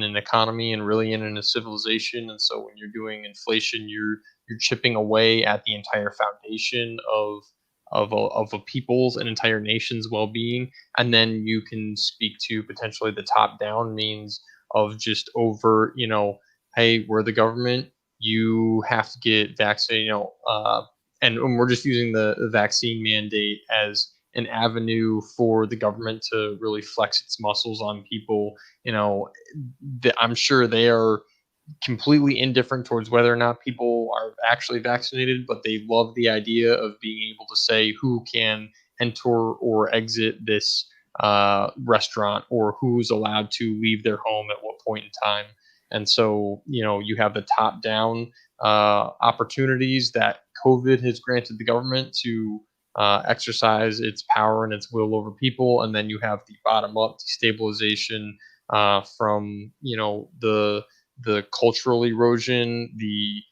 an economy and really in a civilization. And so when you're doing inflation, you're chipping away at the entire foundation of a people's and entire nation's well-being. And then you can speak to potentially the top-down means of just over, hey, we're the government, you have to get vaccinated, and we're just using the vaccine mandate as an avenue for the government to really flex its muscles on people. I'm sure they are completely indifferent towards whether or not people are actually vaccinated, but they love the idea of being able to say who can enter or exit this restaurant, or who's allowed to leave their home at what point in time. And so, you have the top down opportunities that COVID has granted the government to exercise its power and its will over people. And then you have the bottom up destabilization from, the cultural erosion, the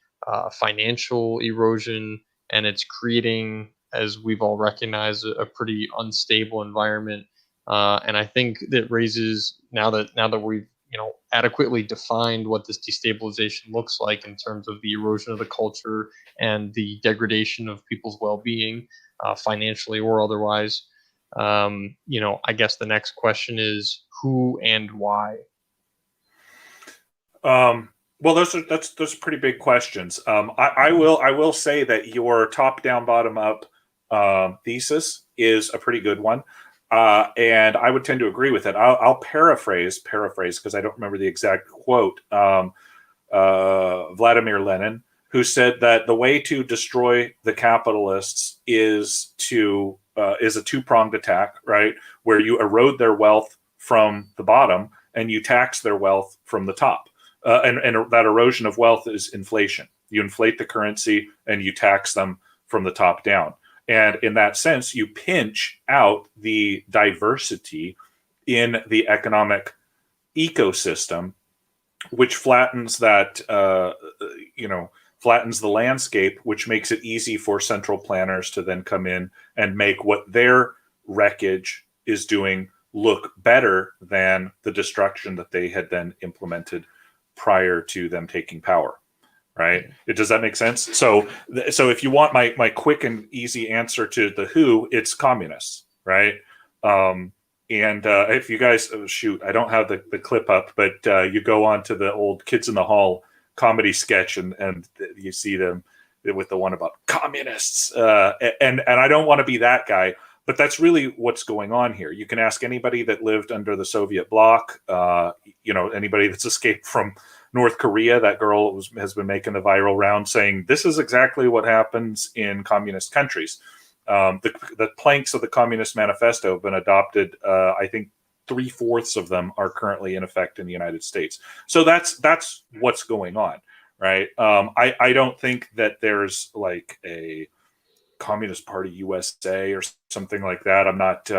financial erosion, and it's creating, as we've all recognized, a pretty unstable environment. And I think that raises, now that we've adequately defined what this destabilization looks like in terms of the erosion of the culture and the degradation of people's well-being, financially or otherwise. I guess the next question is who and why. Well, those are pretty big questions. I will say that your top down, bottom up thesis is a pretty good one. And I would tend to agree with it. I'll paraphrase because I don't remember the exact quote. Vladimir Lenin, who said that the way to destroy the capitalists is a two-pronged attack, right? Where you erode their wealth from the bottom and you tax their wealth from the top. And that erosion of wealth is inflation. You inflate the currency and you tax them from the top down. And in that sense, you pinch out the diversity in the economic ecosystem, which flattens flattens the landscape, which makes it easy for central planners to then come in and make what their wreckage is doing look better than the destruction that they had then implemented prior to them taking power. Right? Does that make sense? So if you want my quick and easy answer to the who, it's communists, right? And if you guys, I don't have the clip up, but you go on to the old Kids in the Hall comedy sketch and you see them with the one about communists, and I don't want to be that guy, but that's really what's going on here. You can ask anybody that lived under the Soviet bloc, anybody that's escaped from North Korea. That girl has been making the viral round saying this is exactly what happens in communist countries. The planks of the Communist Manifesto have been adopted. I think 3/4 of them are currently in effect in the United States. So that's what's going on, right? I don't think that there's like a Communist Party USA or something like that. I'm not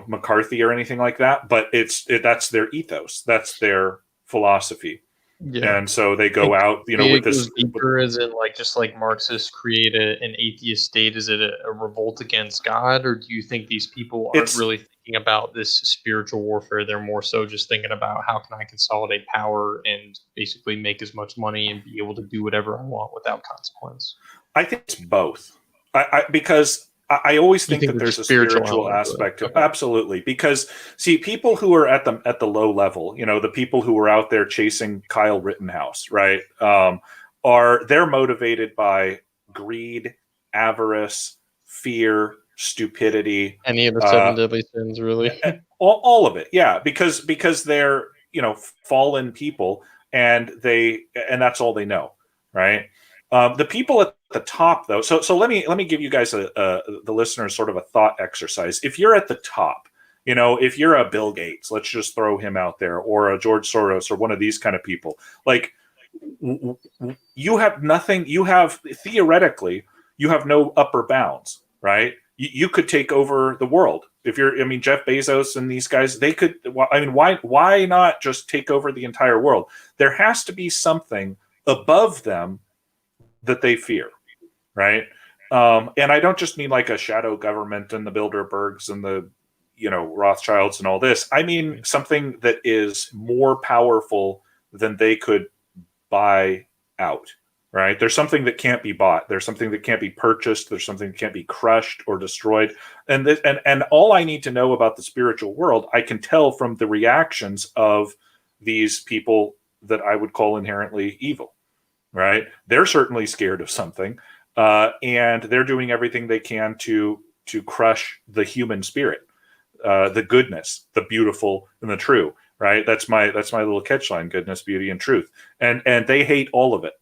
McCarthy or anything like that, but that's their ethos, that's their philosophy. Yeah. And so they go out, with this deeper, as in like just like Marxists create an atheist state. Is it a revolt against God, or do you think these people aren't really thinking about this spiritual warfare? They're more so just thinking about how can I consolidate power and basically make as much money and be able to do whatever I want without consequence? I think it's both. Because I always think that there's a spiritual aspect to it. Absolutely. Because see, people who are at the low level, the people who are out there chasing Kyle Rittenhouse, right? They're motivated by greed, avarice, fear, stupidity. Any of the seven deadly sins, really. all of it. Yeah. Because they're, fallen people, and that's all they know. Right. The people at the top, though. So let me give you guys the listeners sort of a thought exercise. If you're at the top, if you're a Bill Gates, let's just throw him out there, or a George Soros, or one of these kind of people, like you have nothing. Theoretically, you have no upper bounds, right? You could take over the world. If Jeff Bezos and these guys, they could. Why not just take over the entire world? There has to be something above them that they fear, right? And I don't just mean like a shadow government and the Bilderbergs and the Rothschilds and all this. I mean something that is more powerful than they could buy out, right? There's something that can't be bought. There's something that can't be purchased. There's something that can't be crushed or destroyed. And all I need to know about the spiritual world, I can tell from the reactions of these people that I would call inherently evil. Right? They're certainly scared of something, and they're doing everything they can to crush the human spirit, the goodness, the beautiful, and the true. Right? That's my little catchline: goodness, beauty, and truth. And they hate all of it.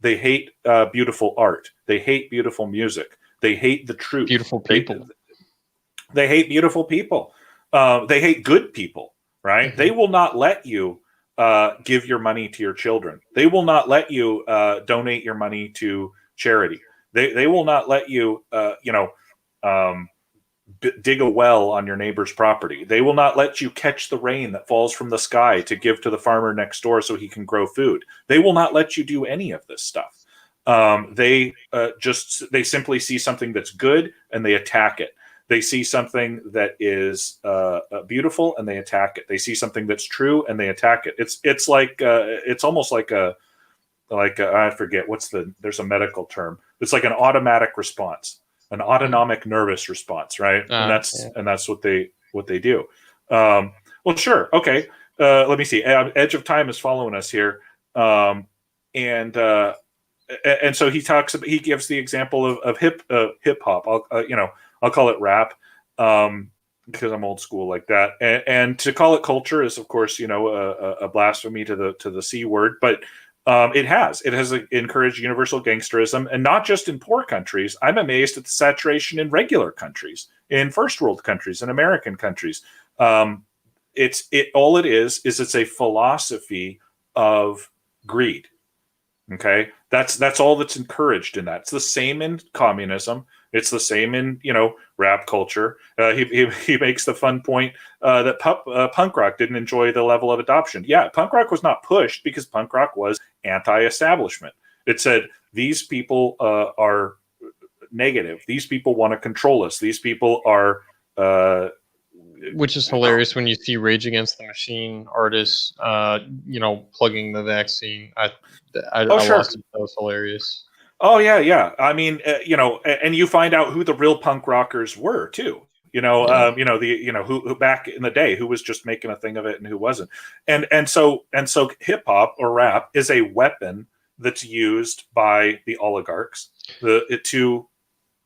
They hate beautiful art. They hate beautiful music. They hate the truth. Beautiful people. They hate beautiful people. They hate good people. Right? Mm-hmm. They will not let you give your money to your children. They will not let you donate your money to charity. They will not let you, dig a well on your neighbor's property. They will not let you catch the rain that falls from the sky to give to the farmer next door so he can grow food. They will not let you do any of this stuff. They simply see something that's good and they attack it. They see something that is beautiful and they attack it. They see something that's true and they attack it. It's like it's almost like I forget there's a medical term. It's like an automatic response, an autonomic nervous response, right? And that's what they do. Well, sure, okay. Let me see. Edge of Time is following us here, and so he gives the example of hip hop. I'll call it rap because I'm old school like that. And to call it culture is, of course, a blasphemy to the C word. But it has encouraged universal gangsterism, and not just in poor countries. I'm amazed at the saturation in regular countries, in first world countries, in American countries. All it is it's a philosophy of greed. Okay, that's all that's encouraged in that. It's the same in communism. It's the same in rap culture. He makes the fun point that punk rock didn't enjoy the level of adoption. Yeah, punk rock was not pushed because punk rock was anti-establishment. It said these people are negative. These people want to control us. These people are. Which is hilarious when you see Rage Against the Machine artists, plugging the vaccine. I sure. lost it. That was hilarious. Oh yeah. I mean, and you find out who the real punk rockers were too. Who back in the day, who was just making a thing of it and who wasn't. And so hip hop or rap is a weapon that's used by the oligarchs to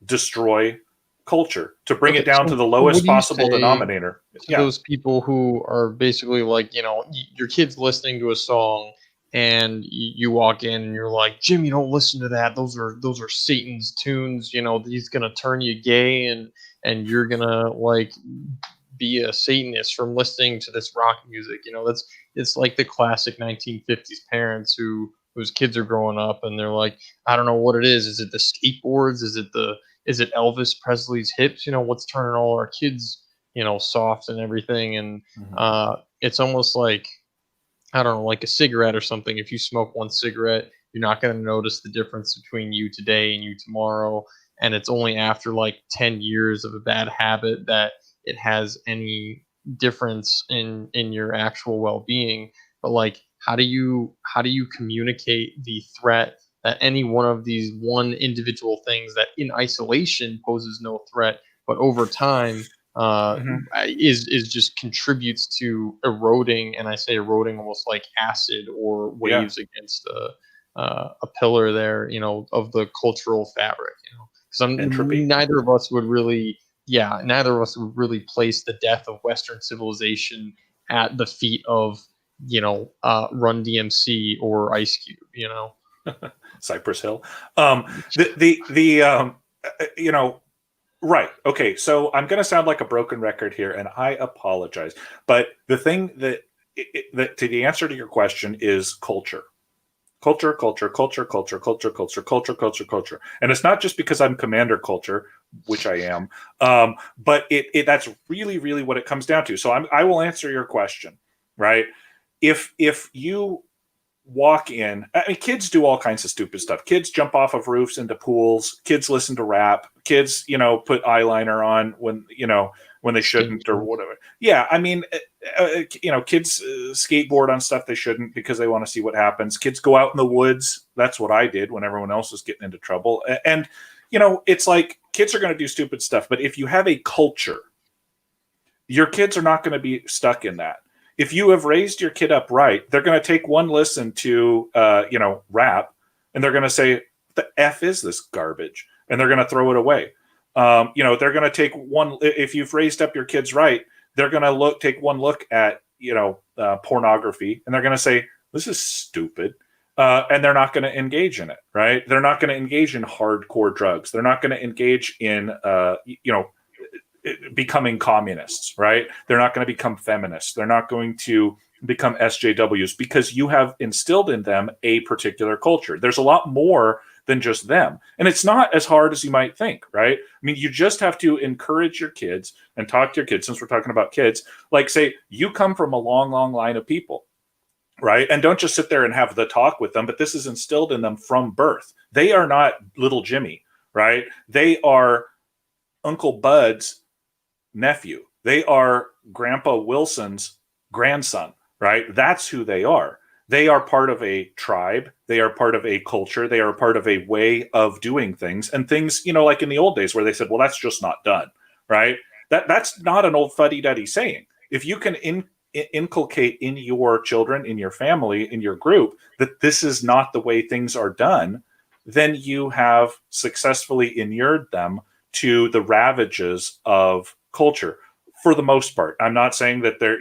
destroy culture, to bring Okay, it down to so the what lowest do you possible say denominator. to Yeah. those people who are basically like, your kid's listening to a song and you walk in and you're like, Jimmy, don't listen to that. Those are Satan's tunes. He's gonna turn you gay and you're gonna like be a Satanist from listening to this rock music. It's like the classic 1950s parents whose kids are growing up and they're like, I don't know what it is. Is it the skateboards? Is it Elvis Presley's hips? What's turning all our kids, soft and everything. And Mhm. it's almost like, I don't know, like a cigarette or something. If you smoke one cigarette, you're not going to notice the difference between you today and you tomorrow. And it's only after like 10 years of a bad habit that it has any difference in your actual well-being. But like, how do you communicate the threat that any one of these one individual things that in isolation poses no threat, but over time uh, Mhm. is just contributes to eroding, and I say eroding almost like acid or Yeah. waves against a pillar there, of the cultural fabric, because Entropy. neither of us would really place the death of Western civilization at the feet of Run DMC or Ice Cube, Cypress Hill. The you know, right. Okay. So I'm going to sound like a broken record here, and I apologize. But the thing that to the answer to your question is culture. Culture, culture, culture, culture, culture, culture, culture, culture, culture. And it's not just because I'm commander culture, which I am, but that's really, really what it comes down to. So I will answer your question, right? If you walk in, I mean, kids do all kinds of stupid stuff. Kids jump off of roofs into pools. Kids listen to rap. Kids, put eyeliner on when they skin shouldn't or tone. whatever. Yeah, I mean, kids skateboard on stuff they shouldn't because they want to see what happens. Kids go out in the woods. That's what I did when everyone else was getting into trouble. And it's like kids are going to do stupid stuff. But if you have a culture, your kids are not going to be stuck in that. If you have raised your kid up right, they're going to take one listen to rap, and they're going to say, "The f is this garbage," and they're going to throw it away. They're going to take one. If you've raised up your kids right, they're going to take one look at pornography, and they're going to say, "This is stupid." And they're not going to engage in it, right? They're not going to engage in hardcore drugs. They're not going to engage in, becoming communists, right? They're not going to become feminists. They're not going to become SJWs because you have instilled in them a particular culture. There's a lot more than just them. And it's not as hard as you might think, right? I mean, you just have to encourage your kids and talk to your kids, since we're talking about kids, like say, you come from a long, long line of people, right? And don't just sit there and have the talk with them, but this is instilled in them from birth. They are not little Jimmy, right? They are Uncle Bud's nephew. They are Grandpa Wilson's grandson, right? That's who they are. They are part of a tribe. They are part of a culture. They are part of a way of doing things. And things, like in the old days where they said, well, that's just not done, right? That's not an old fuddy-duddy saying. If you can inculcate in your children, in your family, in your group, that this is not the way things are done, then you have successfully inured them to the ravages of culture for the most part. I'm not saying that they're,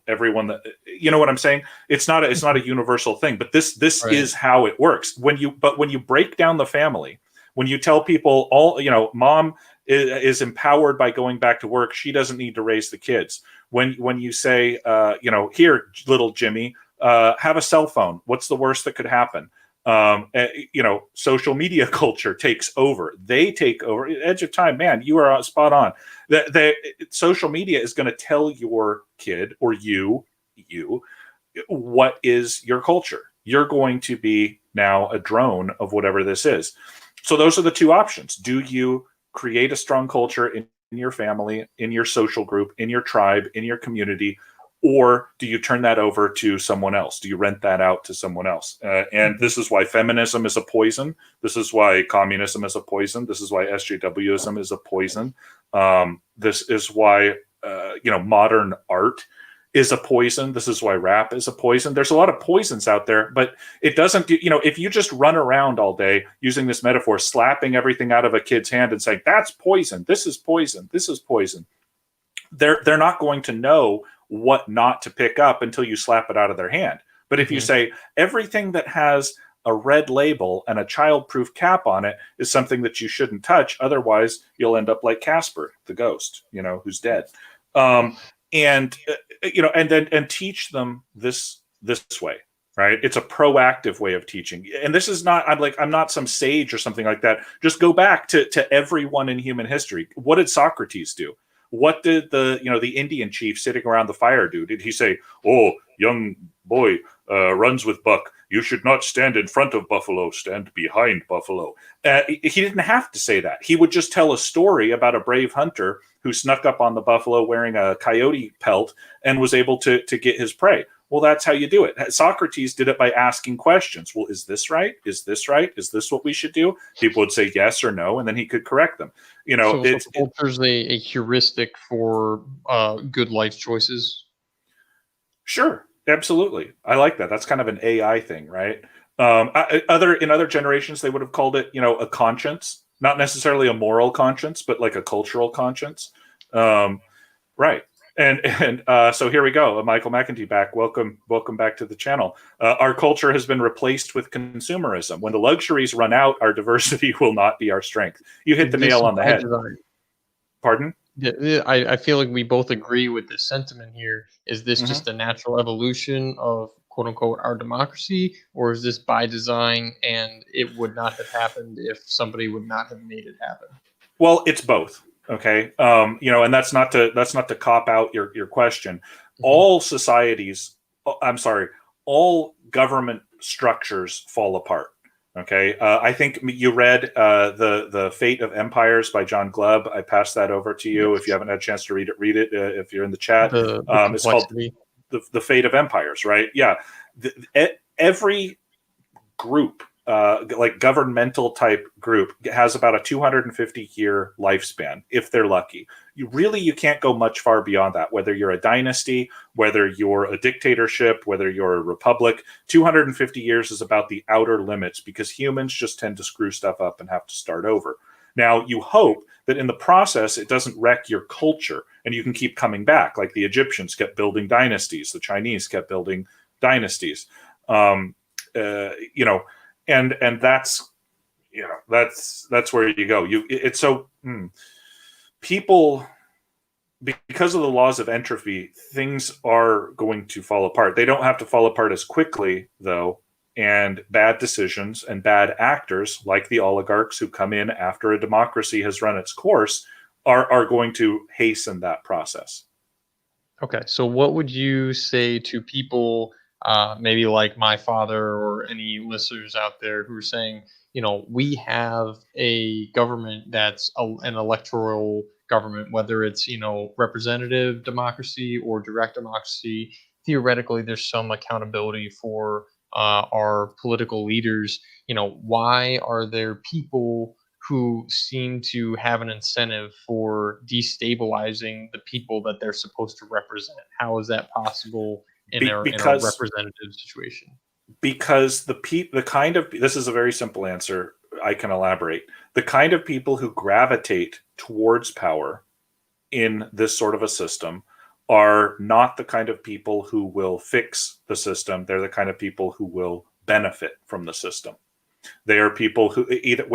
everyone that, what I'm saying? It's not a universal thing, but this Right. is how it works. When you break down the family, when you tell people mom is empowered by going back to work, she doesn't need to raise the kids. When you say, here, little Jimmy, have a cell phone. What's the worst that could happen? Social media culture takes over. They take over. Edge of Time, man, you are spot on. The social media is going to tell your kid or you what is your culture. You're going to be now a drone of whatever this is. So those are the two options. Do you create a strong culture in your family, in your social group, in your tribe, in your community, or do you turn that over to someone else? Do you rent that out to someone else? And this is why feminism is a poison. This is why communism is a poison. This is why SJWism is a poison. This is why modern art is a poison. This is why rap is a poison. There's a lot of poisons out there, but it doesn't do, if you just run around all day using this metaphor, slapping everything out of a kid's hand and saying, that's poison, this is poison, this is poison, they're not going to know what not to pick up until you slap it out of their hand. But if you say everything that has a red label and a child-proof cap on it is something that you shouldn't touch, otherwise you'll end up like Casper, the ghost, who's dead. And and teach them this way, right? It's a proactive way of teaching. And this is not, I'm not some sage or something like that. Just go back to everyone in human history. What did Socrates do? What did the Indian chief sitting around the fire do? Did he say, "Oh, young boy runs with buck, you should not stand in front of buffalo, stand behind buffalo"? He didn't have to say that. He would just tell a story about a brave hunter who snuck up on the buffalo wearing a coyote pelt and was able to get his prey. Well, that's how you do it. Socrates did it by asking questions. Well, is this right? Is this right? Is this what we should do? People would say yes or no, and then he could correct them. So culture's a heuristic for good life choices. Sure, absolutely. I like that. That's kind of an AI thing, right? In other generations, they would have called it, a conscience, not necessarily a moral conscience, but like a cultural conscience, right? And so here we go. Michael McEntee back. Welcome back to the channel. Our culture has been replaced with consumerism. When the luxuries run out, our diversity will not be our strength. You hit the nail on the head. Design. Pardon? Yeah, I feel like we both agree with this sentiment here. Is this just a natural evolution of quote unquote our democracy, or is this by design and it would not have happened if somebody would not have made it happen? Well, it's both. Okay. And that's not to cop out your question. All societies, all government structures fall apart. Okay. I think you read the Fate of Empires by John Glubb. I passed that over to you. If you haven't had a chance to read it, if you're in the chat. It's called the Fate of Empires, right? Yeah. Every group, like governmental type group, has about a 250-year lifespan if they're lucky. You can't go much far beyond that, whether you're a dynasty, whether you're a dictatorship, whether you're a republic. 250 years is about the outer limits, because humans just tend to screw stuff up and have to start over. Now, you hope that in the process it doesn't wreck your culture and you can keep coming back, like the Egyptians kept building dynasties, the Chinese kept building dynasties. And that's where you go. It's so people, because of the laws of entropy, things are going to fall apart. They don't have to fall apart as quickly, though, and bad decisions and bad actors, like the oligarchs who come in after a democracy has run its course, are going to hasten that process. Okay, so what would you say to people, maybe like my father or any listeners out there who are saying, we have a government that's an electoral government, whether it's, representative democracy or direct democracy. Theoretically, there's some accountability for our political leaders. Why are there people who seem to have an incentive for destabilizing the people that they're supposed to represent? How is that possible in a representative situation? Because this is a very simple answer. I can elaborate. The kind of people who gravitate towards power in this sort of a system are not the kind of people who will fix the system. They're the kind of people who will benefit from the system. They are people who, either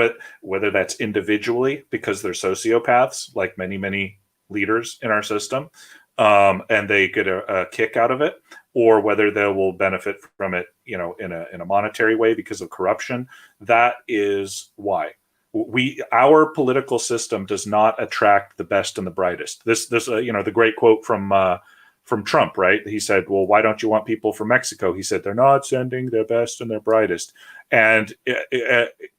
whether that's individually because they're sociopaths, like many leaders in our system, and they get a kick out of it, or whether they will benefit from it, in a monetary way because of corruption. That is why our political system does not attract the best and the brightest. The great quote from Trump, right? He said, well, why don't you want people from Mexico? He said, they're not sending their best and their brightest. And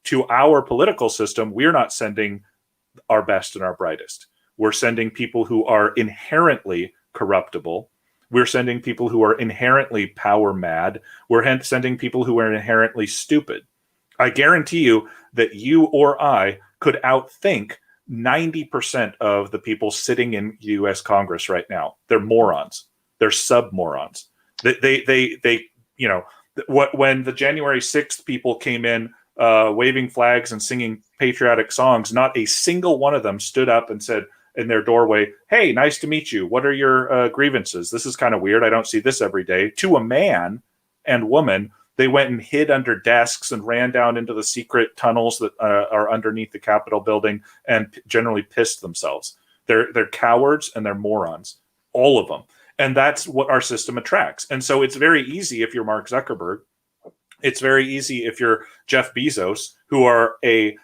to our political system, we're not sending our best and our brightest. We're sending people who are inherently corruptible. We're sending people who are inherently power mad. We're sending people who are inherently stupid. I guarantee you that you or I could outthink 90% of the people sitting in U.S. Congress right now. They're morons. They're submorons. They when the January 6th people came in waving flags and singing patriotic songs, not a single one of them stood up and said in their doorway, "Hey, nice to meet you. What are your grievances? This is kind of weird. I don't see this every day." To a man and woman, they went and hid under desks and ran down into the secret tunnels that are underneath the Capitol building and generally pissed themselves. They're cowards and they're morons, all of them. And that's what our system attracts. And so it's very easy if you're Mark Zuckerberg. It's very easy if you're Jeff Bezos, who are a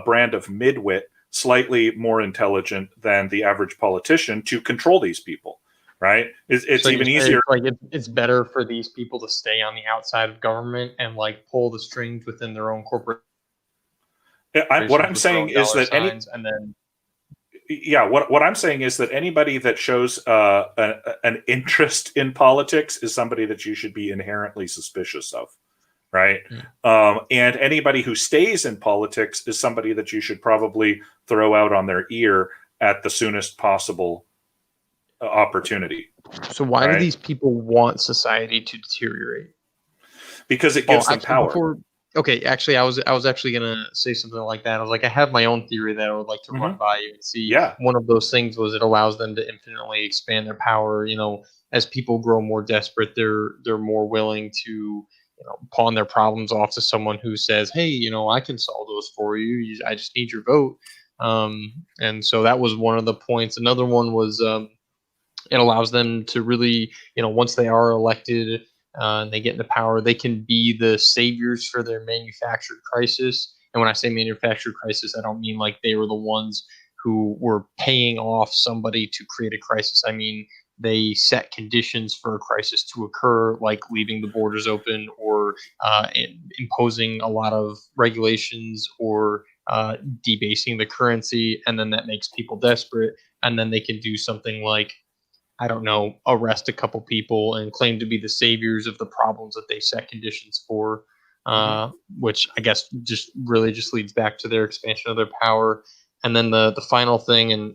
brand of midwit, slightly more intelligent than the average politician, to control these people, right? It's So even easier. like it's better for these people to stay on the outside of government and like pull the strings within their own corporate. What I'm saying is that what I'm saying is that anybody that shows an interest in politics is somebody that you should be inherently suspicious of, right? And anybody who stays in politics is somebody that you should probably throw out on their ear at the soonest possible opportunity. So why do these people want society to deteriorate? Because it gives them power. Actually, I was actually gonna say something like that. I was like, I have my own theory that I would like to run by you and see. Yeah. One of those things was it allows them to infinitely expand their power. You know, as people grow more desperate, they're more willing to pawn their problems off to someone who says, "Hey, I can solve those for you. I just need your vote." And so that was one of the points. Another one was it allows them to really, once they are elected. And they get into power, they can be the saviors for their manufactured crisis. And when I say manufactured crisis, I don't mean like they were the ones who were paying off somebody to create a crisis. I mean, they set conditions for a crisis to occur, like leaving the borders open or imposing a lot of regulations or debasing the currency. And then that makes people desperate. And then they can do something like, I don't know, arrest a couple people and claim to be the saviors of the problems that they set conditions for, which I guess just leads back to their expansion of their power. And then the final thing, and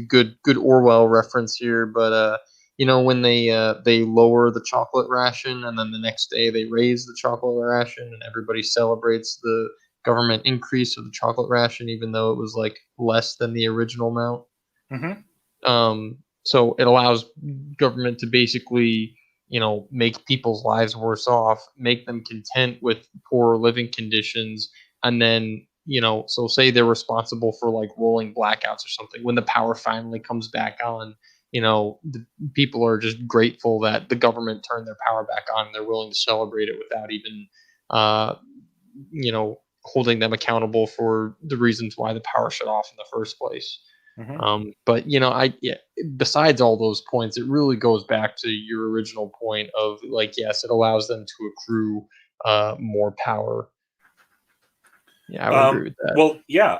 good Orwell reference here, but when they lower the chocolate ration and then the next day they raise the chocolate ration and everybody celebrates the government increase of the chocolate ration, even though it was like less than the original amount. So it allows government to basically, make people's lives worse off, make them content with poor living conditions. And then, so say they're responsible for like rolling blackouts or something. When the power finally comes back on, the people are just grateful that the government turned their power back on and they're willing to celebrate it without even, holding them accountable for the reasons why the power shut off in the first place. But besides all those points, it really goes back to your original point of like, yes, it allows them to accrue more power. Yeah, I would agree with that. Well, yeah,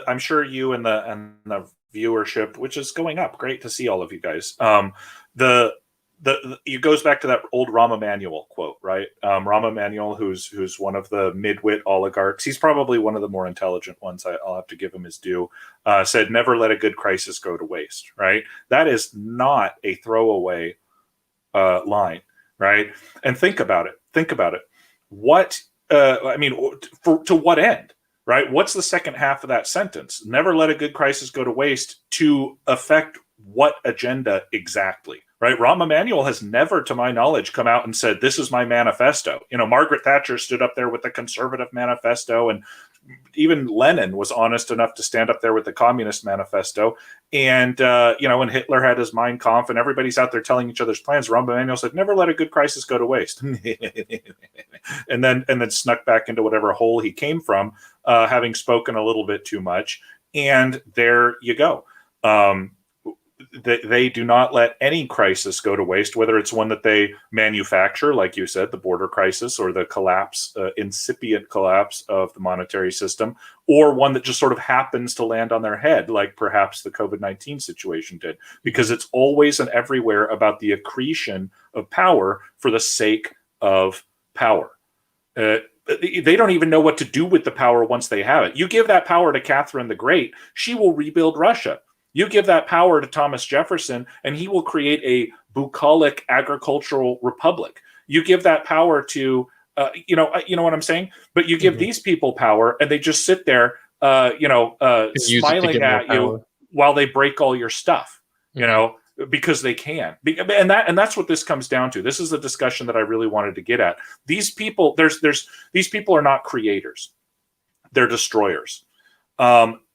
I'm sure you and the viewership, which is going up, great to see all of you guys. It goes back to that old Rahm Emanuel quote, right? Rahm Emanuel, who's one of the midwit oligarchs, he's probably one of the more intelligent ones. I'll have to give him his due. Said, "Never let a good crisis go to waste." Right? That is not a throwaway line, right? And think about it. What to what end? Right? What's the second half of that sentence? Never let a good crisis go to waste. To affect what agenda exactly? Right? Rahm Emanuel has never, to my knowledge, come out and said, "This is my manifesto." Margaret Thatcher stood up there with the conservative manifesto, and even Lenin was honest enough to stand up there with the communist manifesto. And, when Hitler had his Mein Kampf and everybody's out there telling each other's plans, Rahm Emanuel said, "Never let a good crisis go to waste." and then snuck back into whatever hole he came from, having spoken a little bit too much. And there you go. They do not let any crisis go to waste, whether it's one that they manufacture, like you said, the border crisis, or the incipient collapse of the monetary system, or one that just sort of happens to land on their head, like perhaps the COVID-19 situation did, because it's always and everywhere about the accretion of power for the sake of power. They don't even know what to do with the power once they have it. You give that power to Catherine the Great, she will rebuild Russia. You give that power to Thomas Jefferson, and he will create a bucolic agricultural republic. You give that power to, you know what I'm saying? But you give Hmm. these people power, and they just sit there, And use it to smiling get more at you power. while they break all your stuff. You Hmm. know, because they can. And that's what this comes down to. This is the discussion that I really wanted to get at. These people, these people are not creators. They're destroyers.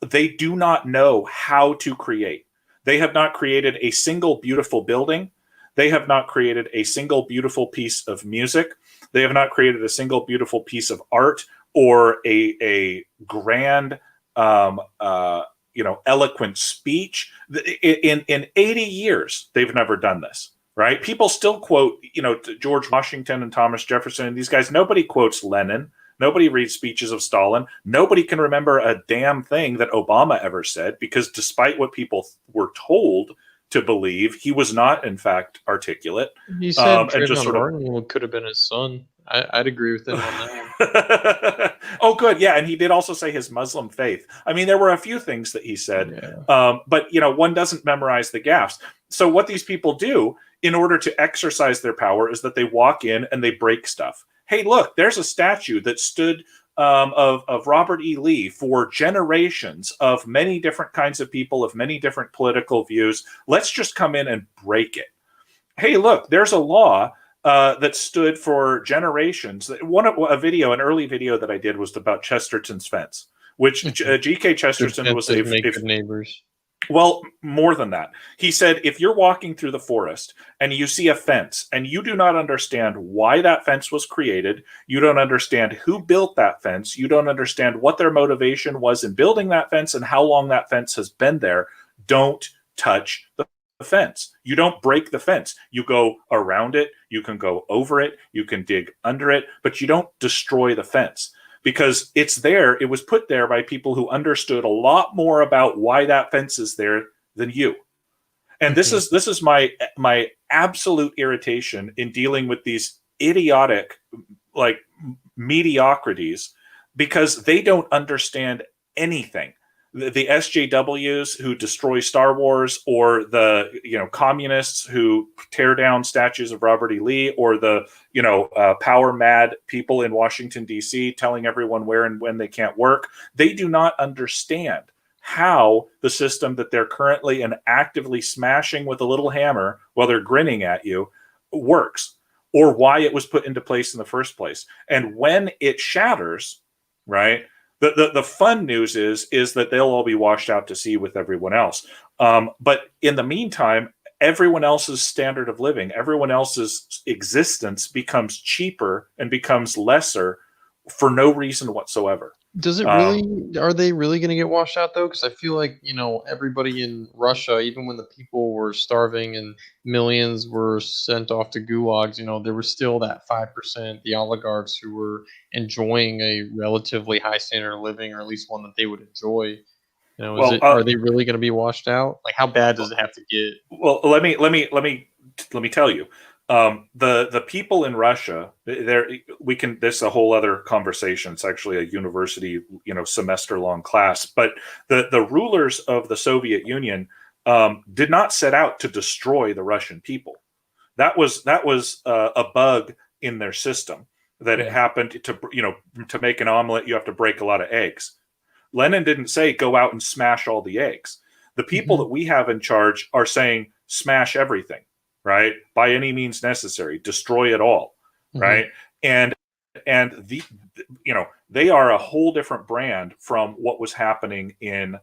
They do not know how to create. They have not created a single beautiful building. They have not created a single beautiful piece of music. They have not created a single beautiful piece of art or a grand, eloquent speech. In 80 years, they've never done this. Right? People still quote, George Washington and Thomas Jefferson and these guys. Nobody quotes Lenin. Nobody reads speeches of Stalin. Nobody can remember a damn thing that Obama ever said, because despite what people were told to believe, he was not, in fact, articulate. He said And just Trayvon sort of. Martin could have been his son. I'd agree with him on that one. Oh, good. Yeah. And he did also say his Muslim faith. I mean, there were a few things that he said, Yeah. but, one doesn't memorize the gaffes. So what these people do in order to exercise their power is that they walk in and they break stuff. Hey, look, there's a statue that stood of Robert E. Lee for generations, of many different kinds of people, of many different political views. Let's just come in and break it. Hey, look, there's a law that stood for generations. An early video that I did was about Chesterton's fence, which G.K. Good Chesterton was fences make good neighbors. well, more than that. He said, if you're walking through the forest and you see a fence and you do not understand why that fence was created, you don't understand who built that fence, you don't understand what their motivation was in building that fence and how long that fence has been there, don't touch the fence. You don't break the fence. You go around it, you can go over it, you can dig under it, but you don't destroy the fence. Because it's there, it was put there by people who understood a lot more about why that fence is there than you. And this is my absolute irritation in dealing with these idiotic, like, mediocrities, because they don't understand anything. The SJWs who destroy Star Wars, or the communists who tear down statues of Robert E. Lee, or the power mad people in Washington D.C. telling everyone where and when they can't work, they do not understand how the system that they're currently and actively smashing with a little hammer while they're grinning at you works, or why it was put into place in the first place. And when it shatters, right? The fun news is that they'll all be washed out to sea with everyone else. But in the meantime, everyone else's standard of living, everyone else's existence becomes cheaper and becomes lesser for no reason whatsoever. Does it Um, really? Are they really going to get washed out though? Because I feel like everybody in Russia, even when the people were starving and millions were sent off to gulags, there was still that 5%, the oligarchs who were enjoying a relatively high standard of living, or at least one that they would enjoy. Is well, it? Are they really going to be washed out? Like, how bad does it have to get? Well, let me tell you, the people in Russia, there we can. This is a whole other conversation. It's actually a university, semester long class. But the rulers of the Soviet Union did not set out to destroy the Russian people. That was a bug in their system, that it Yeah. happened to make an omelet you have to break a lot of eggs. Lenin didn't say go out and smash all the eggs. The people Hmm. that we have in charge are saying smash everything, right? By any means necessary, destroy it all, Hmm. right? And they are a whole different brand from what was happening in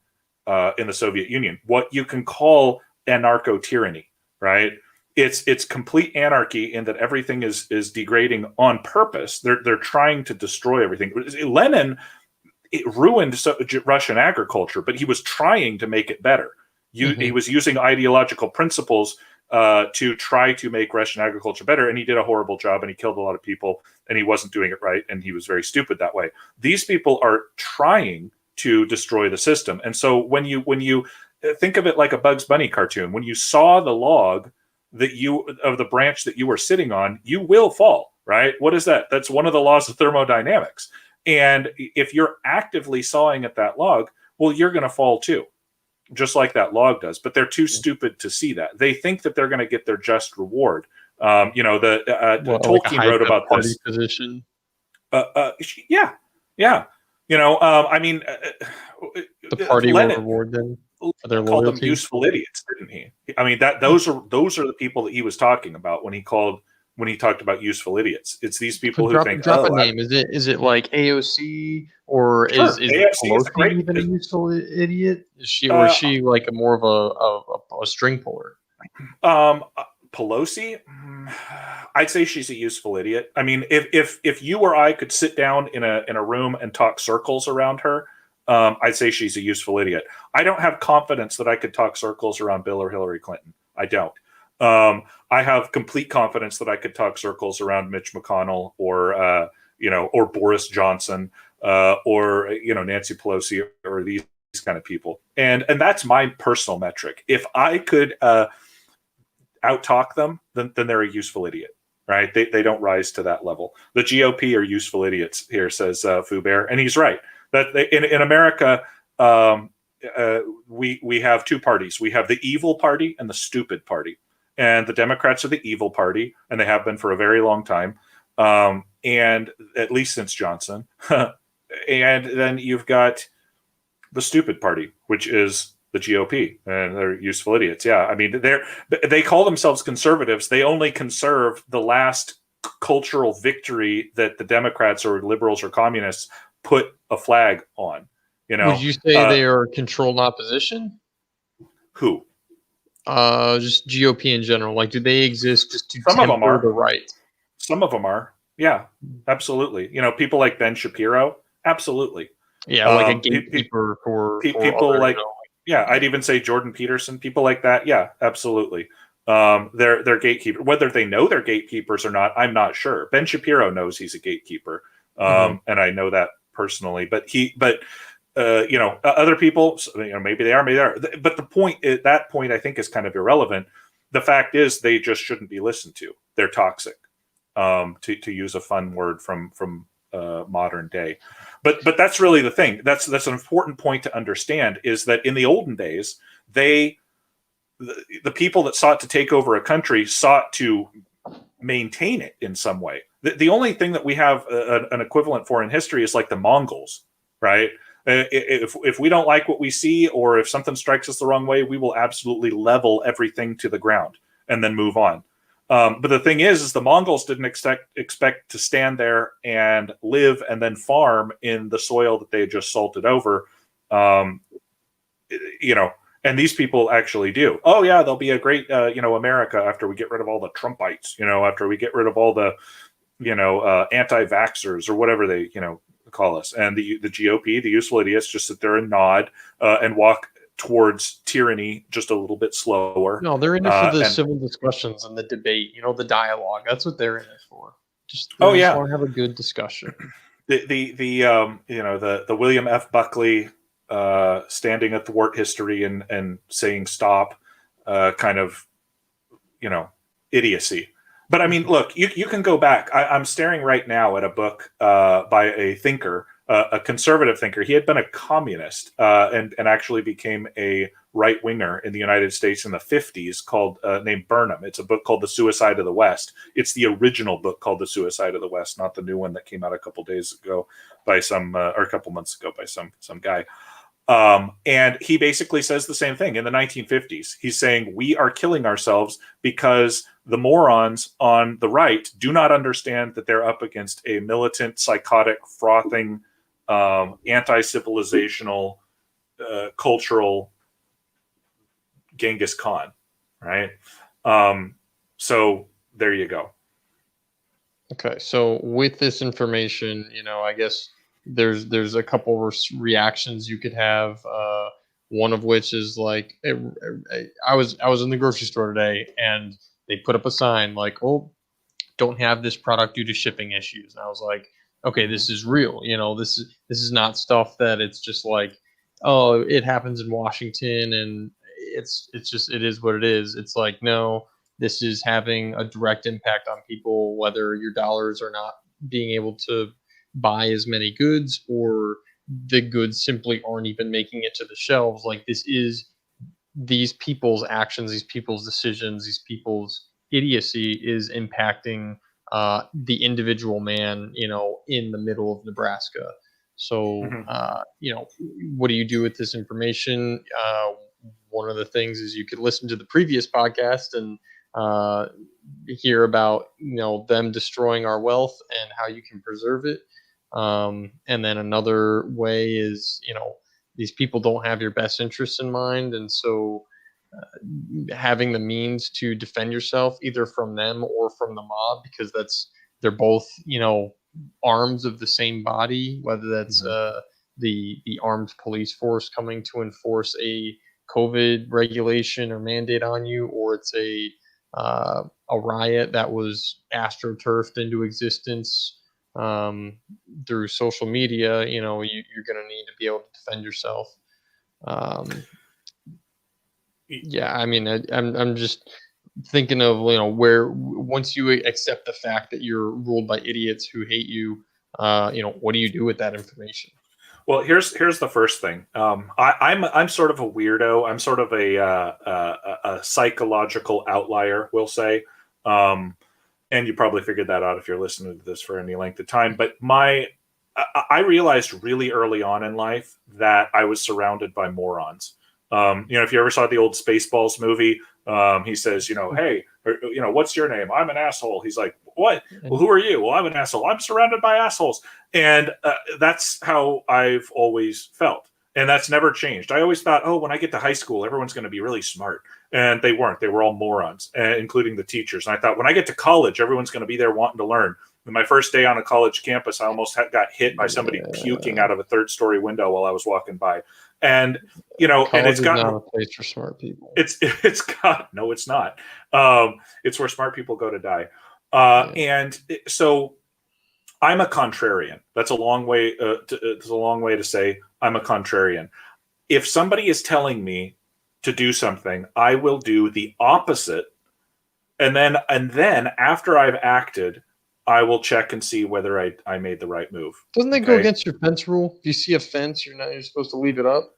the Soviet Union. What you can call anarcho tyranny, right? It's complete anarchy in that everything is degrading on purpose. They're trying to destroy everything. Lenin, it ruined Russian agriculture, but he was trying to make it better. He Hmm. was using ideological principles to try to make Russian agriculture better, and he did a horrible job, and he killed a lot of people, and he wasn't doing it right, and he was very stupid that way. These people are trying to destroy the system, and so when you think of it like a Bugs Bunny cartoon, when you saw the log of the branch that you were sitting on, you will fall. Right? What is that? That's one of the laws of thermodynamics. And if you're actively sawing at that log, well, you're going to fall too. just like that log does. But they're too stupid to see that. They think that they're going to get their just reward. Well, like a Tolkien high wrote about party this. position. Yeah, yeah. The party will Lenin reward them for their called them loyalty. useful idiots, didn't he? I mean, that those are the people that he was talking about when he talked about useful idiots. It's these So people who think, drop a name. Is it like AOC, or sure, is AFC is a Pelosi great. even a useful idiot? Is Uh, she like a more of a string puller? um, Pelosi, I'd say she's a useful idiot. I mean, if you or I could sit down in a room and talk circles around her, I'd say she's a useful idiot. I don't have confidence that I could talk circles around Bill or Hillary Clinton. I don't. I have complete confidence that I could talk circles around Mitch McConnell or Boris Johnson or Nancy Pelosi or these kind of people. And that's my personal metric. If I could outtalk them, then they're a useful idiot. Right? They don't rise to that level. The GOP are useful idiots here, says Foubert, and he's right. That in America, we have two parties. We have the evil party and the stupid party, and the Democrats are the evil party, and they have been for a very long time, and at least since Johnson. And then you've got the stupid party, which is the GOP, and they're useful idiots. Yeah, I mean, they call themselves conservatives. They only conserve the last cultural victory that the Democrats or liberals or communists put a flag on. Would you say they are controlled opposition? Who? Just GOP in general. Like, do they exist just to Some of them temper are. the right? Some of them are. Yeah, absolutely. People like Ben Shapiro. Absolutely. Yeah, like a gatekeeper for People other, like, yeah, I'd even say Jordan Peterson. People like that. Yeah, absolutely. They're gatekeepers. Whether they know they're gatekeepers or not, I'm not sure. Ben Shapiro knows he's a gatekeeper, and I know that personally. But other people, maybe they are, maybe they are. But that point, I think, is kind of irrelevant. The fact is, they just shouldn't be listened to. They're toxic, to use a fun word from modern day. But that's really the thing. That's an important point to understand, is that in the olden days, the people that sought to take over a country sought to maintain it in some way. The only thing that we have an equivalent for in history is like the Mongols, right? If we don't like what we see, or if something strikes us the wrong way, we will absolutely level everything to the ground and then move on. But the thing is the Mongols didn't expect to stand there and live and then farm in the soil that they had just salted over. And these people actually do. Oh yeah, there'll be a great, America after we get rid of all the Trumpites, after we get rid of all the, anti-vaxxers or whatever they, call us. And the GOP, the useful idiots, just sit there and nod and walk towards tyranny just a little bit slower. No, they're in it for the civil discussions and the debate, the dialogue. That's what they're in it for. They just want to have a good discussion. The William F. Buckley standing athwart history and saying stop, kind of, idiocy. But I mean, look, you can go back. I'm staring right now at a book by a thinker, a conservative thinker. He had been a communist and actually became a right winger in the United States in the 50s, named Burnham. It's a book called The Suicide of the West. It's the original book called The Suicide of the West, not the new one that came out a couple days ago by or a couple months ago by some guy. And he basically says the same thing in the 1950s. He's saying we are killing ourselves because the morons on the right do not understand that they're up against a militant, psychotic, frothing, anti-civilizational, cultural Genghis Khan, right? So there you go. Okay, so with this information, I guess there's a couple reactions you could have. One of which is like, I was in the grocery store today, and they put up a sign like, "Oh, don't have this product due to shipping issues." And I was like, "Okay, this is real. This is not stuff that it's just like, oh, it happens in Washington and it's just, it is what it is." It's like, no, this is having a direct impact on people, whether your dollars are not being able to buy as many goods, or the goods simply aren't even making it to the shelves. Like, this is these people's actions, these people's decisions, these people's idiocy is impacting the individual man, in the middle of Nebraska. So, Mhm. what do you do with this information? One of the things is you could listen to the previous podcast and uh, hear about them destroying our wealth and how you can preserve it. And then another way is these people don't have your best interests in mind, and so having the means to defend yourself either from them or from the mob, because they're both arms of the same body, whether that's Mhm. the armed police force coming to enforce a COVID regulation or mandate on you, or it's a riot that was astroturfed into existence um, through social media. You're going to need to be able to defend yourself. um, yeah, I mean, I'm just thinking of where once you accept the fact that you're ruled by idiots who hate you, what do you do with that information? Well, here's the first thing. I'm sort of a weirdo. I'm sort of a psychological outlier, we'll say. Um, and you probably figured that out if you're listening to this for any length of time. But I realized really early on in life that I was surrounded by morons. If you ever saw the old Spaceballs movie, he says, hey, what's your name? I'm an asshole. He's like, what? Well, who are you? Well, I'm an asshole. I'm surrounded by assholes. And that's how I've always felt. And that's never changed. I always thought, oh, when I get to high school, everyone's going to be really smart. And they weren't. They were all morons, including the teachers. And I thought, when I get to college, everyone's going to be there wanting to learn. And my first day on a college campus, I almost got hit by somebody puking Yeah, out of a third-story window while I was walking by. And and college it's is gotten not a place for smart people. it's got no, it's not. It's where smart people go to die. Yeah. And so I'm a contrarian. That's a long way. It's a long way to say I'm a contrarian. If somebody is telling me to do something, I will do the opposite, and then after I've acted, I will check and see whether I made the right move. Doesn't that go Okay. against your fence rule? If you see a fence, you're supposed to leave it up.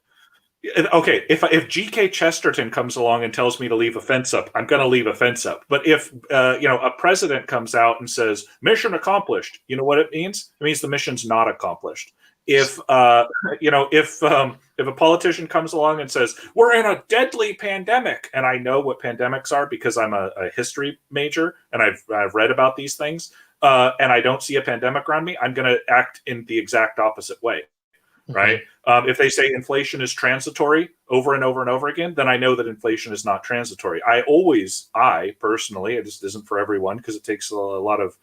Okay, if GK Chesterton comes along and tells me to leave a fence up, I'm going to leave a fence up. But if a president comes out and says mission accomplished, you know what it means? It means the mission's not accomplished. If if a politician comes along and says we're in a deadly pandemic, and I know what pandemics are because I'm a history major and I've read about these things, and I don't see a pandemic around me, I'm going to act in the exact opposite way. Right? Mhm. If they say inflation is transitory over and over and over again, then I know that inflation is not transitory. I personally, it just isn't for everyone because it takes a lot of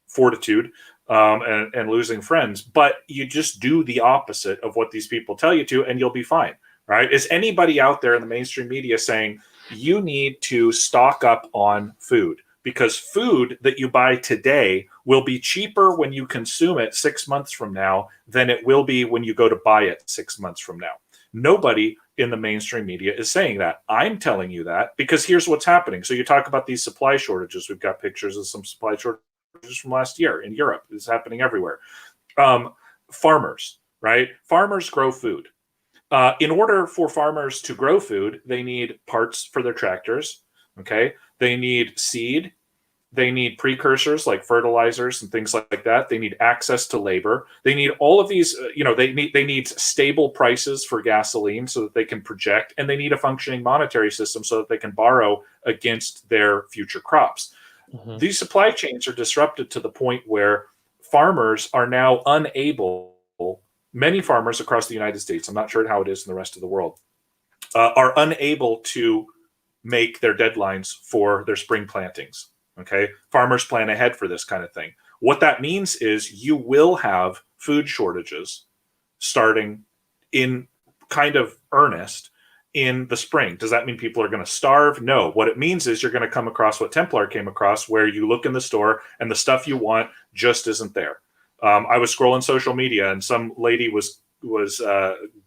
fortitude and losing friends, but you just do the opposite of what these people tell you to, and you'll be fine. Right? Is anybody out there in the mainstream media saying you need to stock up on food? Because food that you buy today will be cheaper when you consume it 6 months from now than it will be when you go to buy it 6 months from now. Nobody in the mainstream media is saying that. I'm telling you that because here's what's happening. So you talk about these supply shortages. We've got pictures of some supply shortages from last year in Europe. It's happening everywhere. Um, Farmers, right? Farmers grow food. In order for farmers to grow food, they need parts for their tractors. Okay. They need seed. They need precursors like fertilizers and things like that. They need access to labor. They need all of these. They need stable prices for gasoline so that they can project, and they need a functioning monetary system so that they can borrow against their future crops. Mhm. These supply chains are disrupted to the point where farmers are now unable. Many farmers across the United States, I'm not sure how it is in the rest of the world, are unable to make their deadlines for their spring plantings. Okay. Farmers plan ahead for this kind of thing. What that means is you will have food shortages starting in kind of earnest in the spring. Does that mean people are going to starve? No. What it means is you're going to come across what Templar came across, where you look in the store and the stuff you want just isn't there. I was scrolling social media and some lady was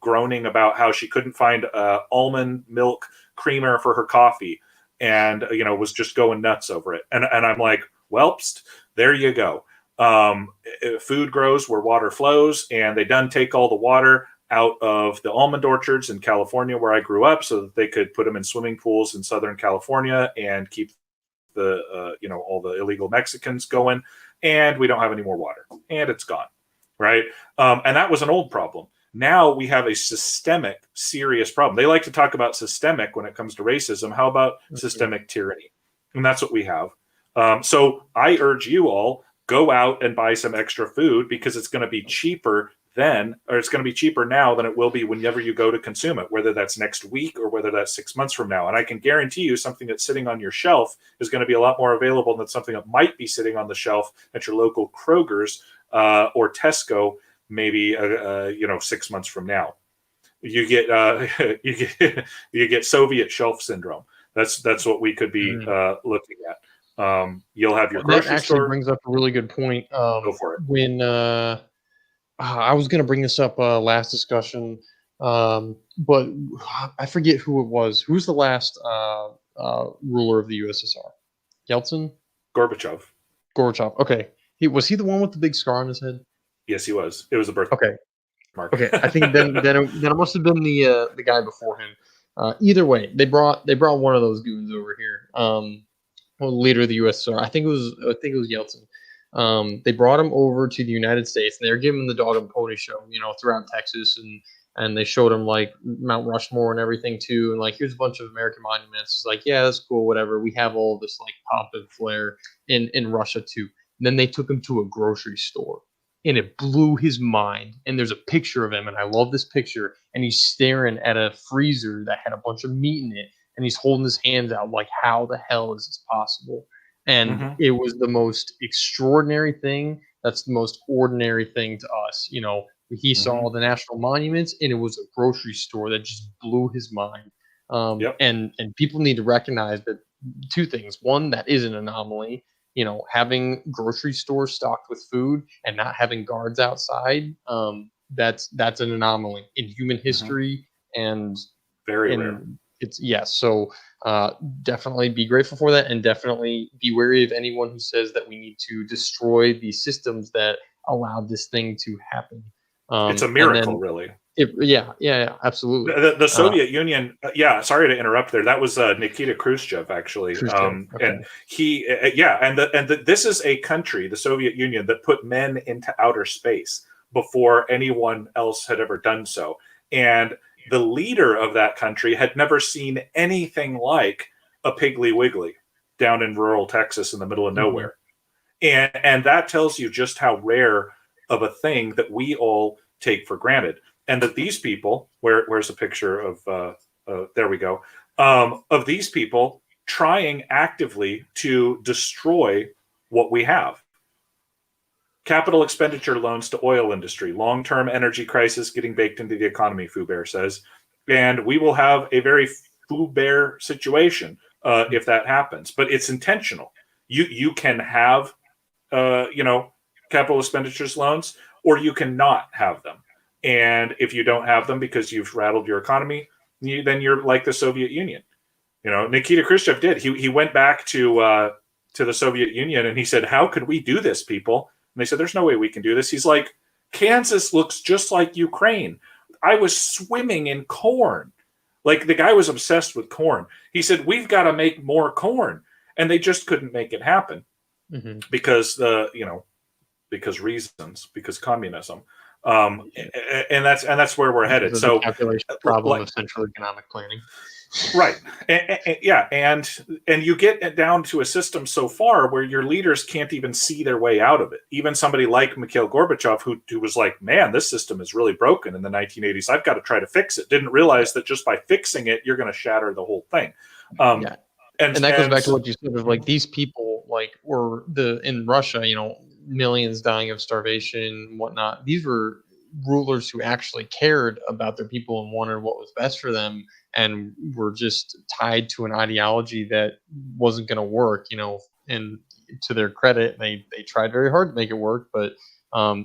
groaning about how she couldn't find almond milk creamer for her coffee, and was just going nuts over it. And I'm like, whelpst, there you go. Food grows where water flows, and they done take all the water out of the almond orchards in California where I grew up, so that they could put them in swimming pools in Southern California and keep the all the illegal Mexicans going. And we don't have any more water, and it's gone, right? And that was an old problem. Now we have a systemic, serious problem. They like to talk about systemic when it comes to racism. How about systemic tyranny? And that's what we have. So I urge you all, go out and buy some extra food, because it's going to be cheaper then, or it's going to be cheaper now than it will be whenever you go to consume it, whether that's next week or whether that's 6 months from now. And I can guarantee you something that's sitting on your shelf is going to be a lot more available than something that might be sitting on the shelf at your local Kroger's or Tesco, maybe 6 months from now. You get you get Soviet shelf syndrome. That's what we could be looking at. You'll have your grocery that actually store. brings up a really good point. Go for it. When I was going to bring this up last discussion, but I forget who it was. Who's the last ruler of the USSR? Yeltsin? Gorbachev. Gorbachev. Okay. Was he the one with the big scar on his head? Yes, he was. It was a birthmark. Okay. Okay. I think then it must have been the guy before him. Either way, they brought one of those goons over here. The leader of the USSR. I think it was Yeltsin. They brought him over to the United States, and they were giving him the dog and pony show, throughout Texas, and they showed him like Mount Rushmore and everything too, and like, here's a bunch of American monuments. It's like, yeah, that's cool, whatever. We have all this like pomp and flair in Russia too. And then they took him to a grocery store, and it blew his mind. And there's a picture of him, and I love this picture. And he's staring at a freezer that had a bunch of meat in it, and he's holding his hands out like, how the hell is this possible? And it was the most extraordinary thing. That's the most ordinary thing to us. He saw the national monuments, and it was a grocery store that just blew his mind. And people need to recognize that two things. One, that is an anomaly. Having grocery stores stocked with food and not having guards outside, that's an anomaly in human history, and very rare. It's yes. So definitely be grateful for that, and definitely be wary of anyone who says that we need to destroy the systems that allowed this thing to happen. It's a miracle, really. Yeah, absolutely. The Soviet Union. Sorry to interrupt there. That was Nikita Khrushchev, actually. Okay. And he, this is a country, the Soviet Union, that put men into outer space before anyone else had ever done so. And the leader of that country had never seen anything like a Piggly Wiggly down in rural Texas in the middle of nowhere. And that tells you just how rare of a thing that we all take for granted. And that these people, where's a picture of, there we go, of these people trying actively to destroy what we have. Capital expenditure loans to oil industry, long-term energy crisis getting baked into the economy, Foubert says. And we will have a very Foubert situation if that happens. But it's intentional. You can have, capital expenditures loans, or you cannot have them. And if you don't have them because you've rattled your economy, then you're like the Soviet Union. Nikita Khrushchev did. He went back to the Soviet Union, and he said, "How could we do this, people?" And they said, "There's no way we can do this." He's like, "Kansas looks just like Ukraine. I was swimming in corn." Like, the guy was obsessed with corn. He said, "We've got to make more corn," and they just couldn't make it happen because because reasons, because communism. And that's where we're headed. So calculation problem of central economic planning. Right. And you get down to a system so far where your leaders can't even see their way out of it. Even somebody like Mikhail Gorbachev, who was like, "Man, this system is really broken in the 1980s. I've got to try to fix it." Didn't realize that just by fixing it, you're going to shatter the whole thing. And that goes back to what you said of like, these people were in Russia, millions dying of starvation and whatnot. These were rulers who actually cared about their people and wanted what was best for them, and were just tied to an ideology that wasn't going to work. And to their credit, they tried very hard to make it work, but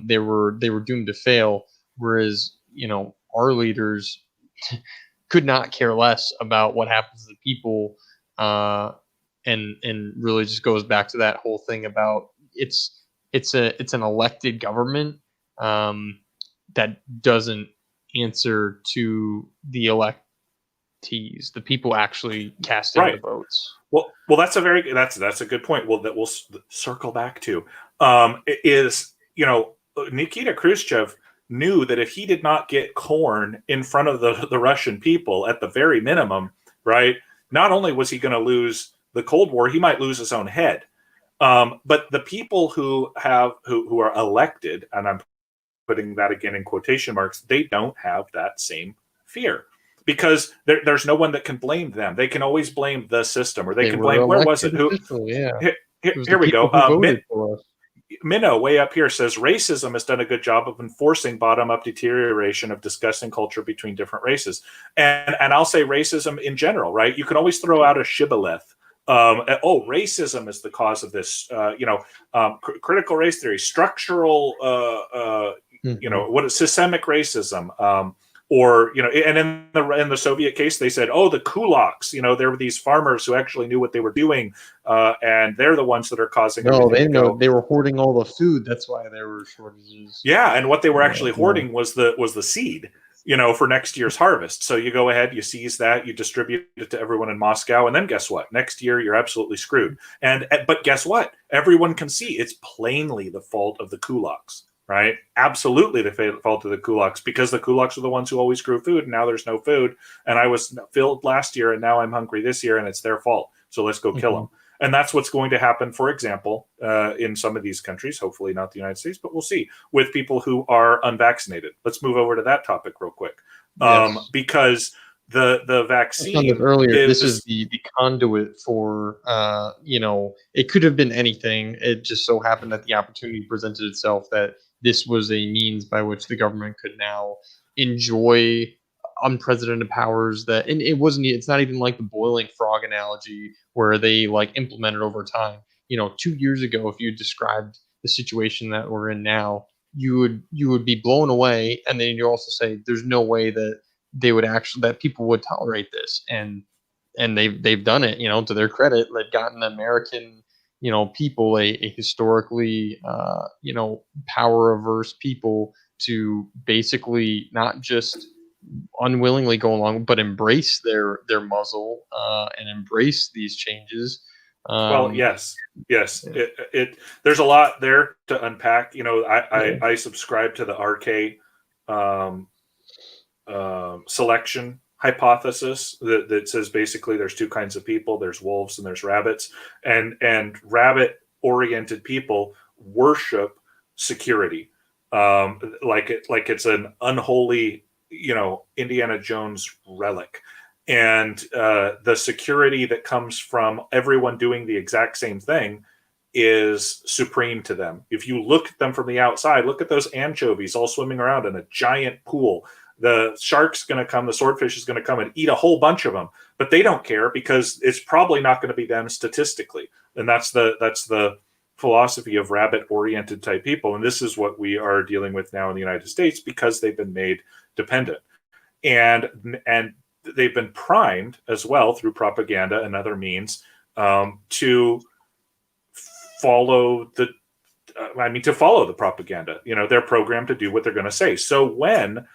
they were doomed to fail. Whereas our leaders could not care less about what happens to the people, and really just goes back to that whole thing about it's an elected government that doesn't answer to the electees, the people actually casting the Right. votes. Well, that's a good point. Well, that we'll circle back to is, Nikita Khrushchev knew that if he did not get corn in front of the Russian people at the very minimum, right? Not only was he going to lose the Cold War, he might lose his own head. But the people who are elected, and I'm putting that again in quotation marks, they don't have that same fear because there's no one that can blame them. They can always blame the system, or they They can were blame, where was it? elected Who? officially, yeah. Here, It was the here we people go. who voted for us. Minnow, way up here, says racism has done a good job of enforcing bottom-up deterioration of discussing culture between different races. And I'll say racism in general, right? You can always throw out a shibboleth. Racism is the cause of this. Critical race theory, structural, what is systemic racism. And in the Soviet case, they said, the kulaks, there were these farmers who actually knew what they were doing, and they're the ones that are causing No, everything they to know go. they were hoarding all the food. That's why there were shortages. Yeah, and what they were actually hoarding was the seed, for next year's harvest. So you go ahead, you seize that, you distribute it to everyone in Moscow, and then guess what? Next year you're absolutely screwed. But guess what? Everyone can see it's plainly the fault of the kulaks. Right? Absolutely the fault of the kulaks, because the kulaks are the ones who always grew food, and now there's no food. And I was filled last year, and now I'm hungry this year, and it's their fault. So let's go kill them. And that's what's going to happen, for example, in some of these countries, hopefully not the United States, but we'll see, with people who are unvaccinated. Let's move over to that topic real quick. Yes. Because the vaccine earlier, this is the conduit for, it could have been anything. It just so happened that the opportunity presented itself that this was a means by which the government could now enjoy unprecedented powers and it's not even like the boiling frog analogy where they like implemented over time. 2 years ago, if you described the situation that we're in now, you would be blown away, and then you also say there's no way that people would tolerate this, and they've done it. To their credit, they've gotten American people, a historically power averse people, to basically not just unwillingly go along but embrace their muzzle, and embrace these changes. Well, yes. There's a lot there to unpack. I subscribe to the RK selection hypothesis that says basically there's two kinds of people: there's wolves and there's rabbits, and rabbit oriented people worship security, like it's an unholy, Indiana Jones relic. And the security that comes from everyone doing the exact same thing is supreme to them. If you look at them from the outside, look at those anchovies all swimming around in a giant pool. The shark's going to come, the swordfish is going to come and eat a whole bunch of them, but they don't care because it's probably not going to be them statistically. And that's the philosophy of rabbit-oriented type people. And this is what we are dealing with now in the United States because they've been made dependent. And they've been primed as well through propaganda and other means to follow the propaganda. They're programmed to do what they're going to say. So when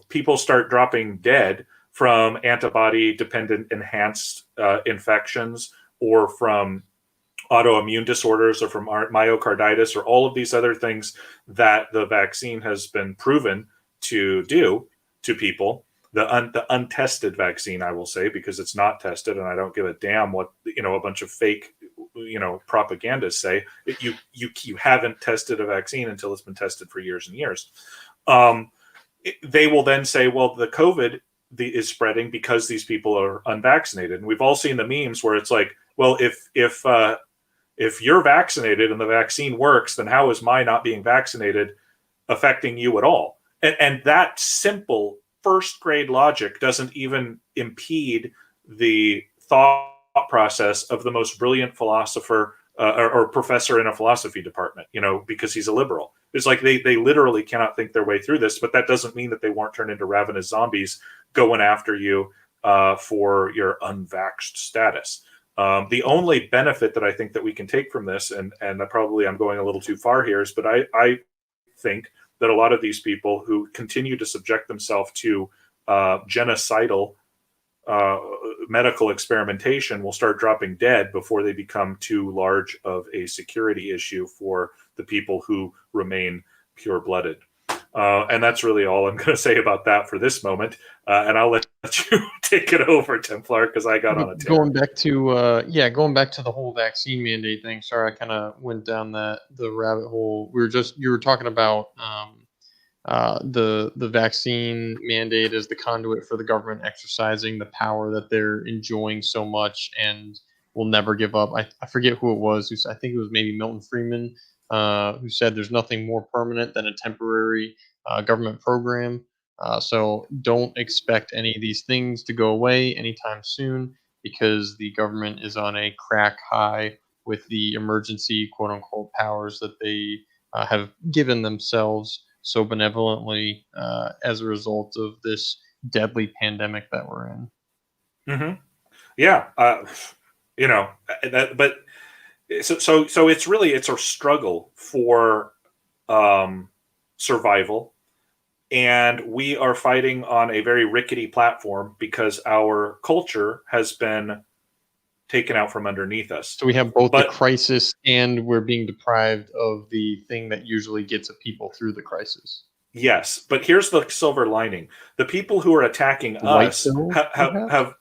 people start dropping dead from antibody-dependent enhanced infections, or from autoimmune disorders, or from myocarditis, or all of these other things that the vaccine has been proven to do to people, the untested vaccine, I will say, because it's not tested, and I don't give a damn what a bunch of fake propagandists say. You haven't tested a vaccine until it's been tested for years and years. They will then say, well, the COVID is spreading because these people are unvaccinated, and we've all seen the memes where it's like, well, if you're vaccinated and the vaccine works, then how is my not being vaccinated affecting you at all? And that simple first grade logic doesn't even impede the thought process of the most brilliant philosopher or professor in a philosophy department, because he's a liberal. It's like they literally cannot think their way through this, but that doesn't mean that they won't turn into ravenous zombies going after you for your unvaxxed status. The only benefit that I think that we can take from this, and probably I'm going a little too far here, is, but I think that a lot of these people who continue to subject themselves to genocidal uh, medical experimentation will start dropping dead before they become too large of a security issue for the people who remain pure blooded. And that's really all I'm going to say about that for this moment. And I'll let you take it over, Templar, because I got on a tear. Going back to the whole vaccine mandate thing. Sorry, I kind of went down the rabbit hole. You were talking about the vaccine mandate as the conduit for the government exercising the power that they're enjoying so much and will never give up. I forget who it was. I think it was maybe Milton Friedman, who said there's nothing more permanent than a temporary government program. So don't expect any of these things to go away anytime soon because the government is on a crack high with the emergency quote unquote powers that they have given themselves so benevolently as a result of this deadly pandemic that we're in. Mm-hmm. Yeah, you know, but so it's a struggle for survival, and we are fighting on a very rickety platform because our culture has been taken out from underneath us. So we have both the But crisis and we're being deprived of the thing that usually gets a people through the crisis. yes, but here's the silver lining: the people who are attacking The white us pill, perhaps? have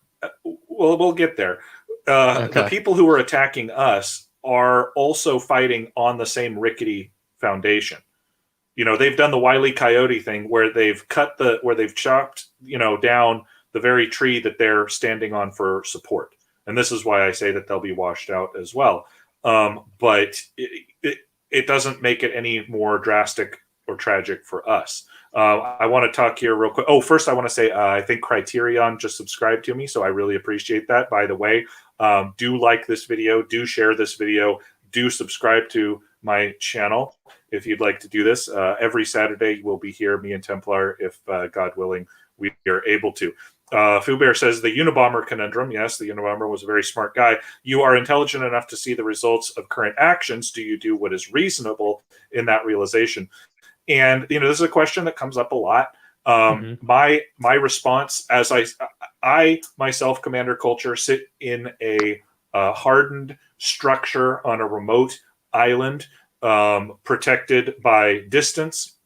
well, we'll get there. The Okay. people who are attacking us are also fighting on the same rickety foundation. You know, they've done the Wile E. Coyote thing where they've chopped, down the very tree that they're standing on for support. And this is why I say that they'll be washed out as well. But it doesn't make it any more drastic or tragic for us. I want to talk here real quick. Oh, first I want to say I think Criterion just subscribed to me, so I really appreciate that. By the way, do like this video, do share this video, do subscribe to my channel if you'd like to do this. Every Saturday we'll be here, me and Templar, if God willing we are able to. Fubear says the Unabomber conundrum. Yes, the Unabomber was a very smart guy. You are intelligent enough to see the results of current actions. Do you do what is reasonable in that realization? And this is a question that comes up a lot. Mm-hmm. My response, as I myself, Commander Culture, sit in a hardened structure on a remote island, protected by distance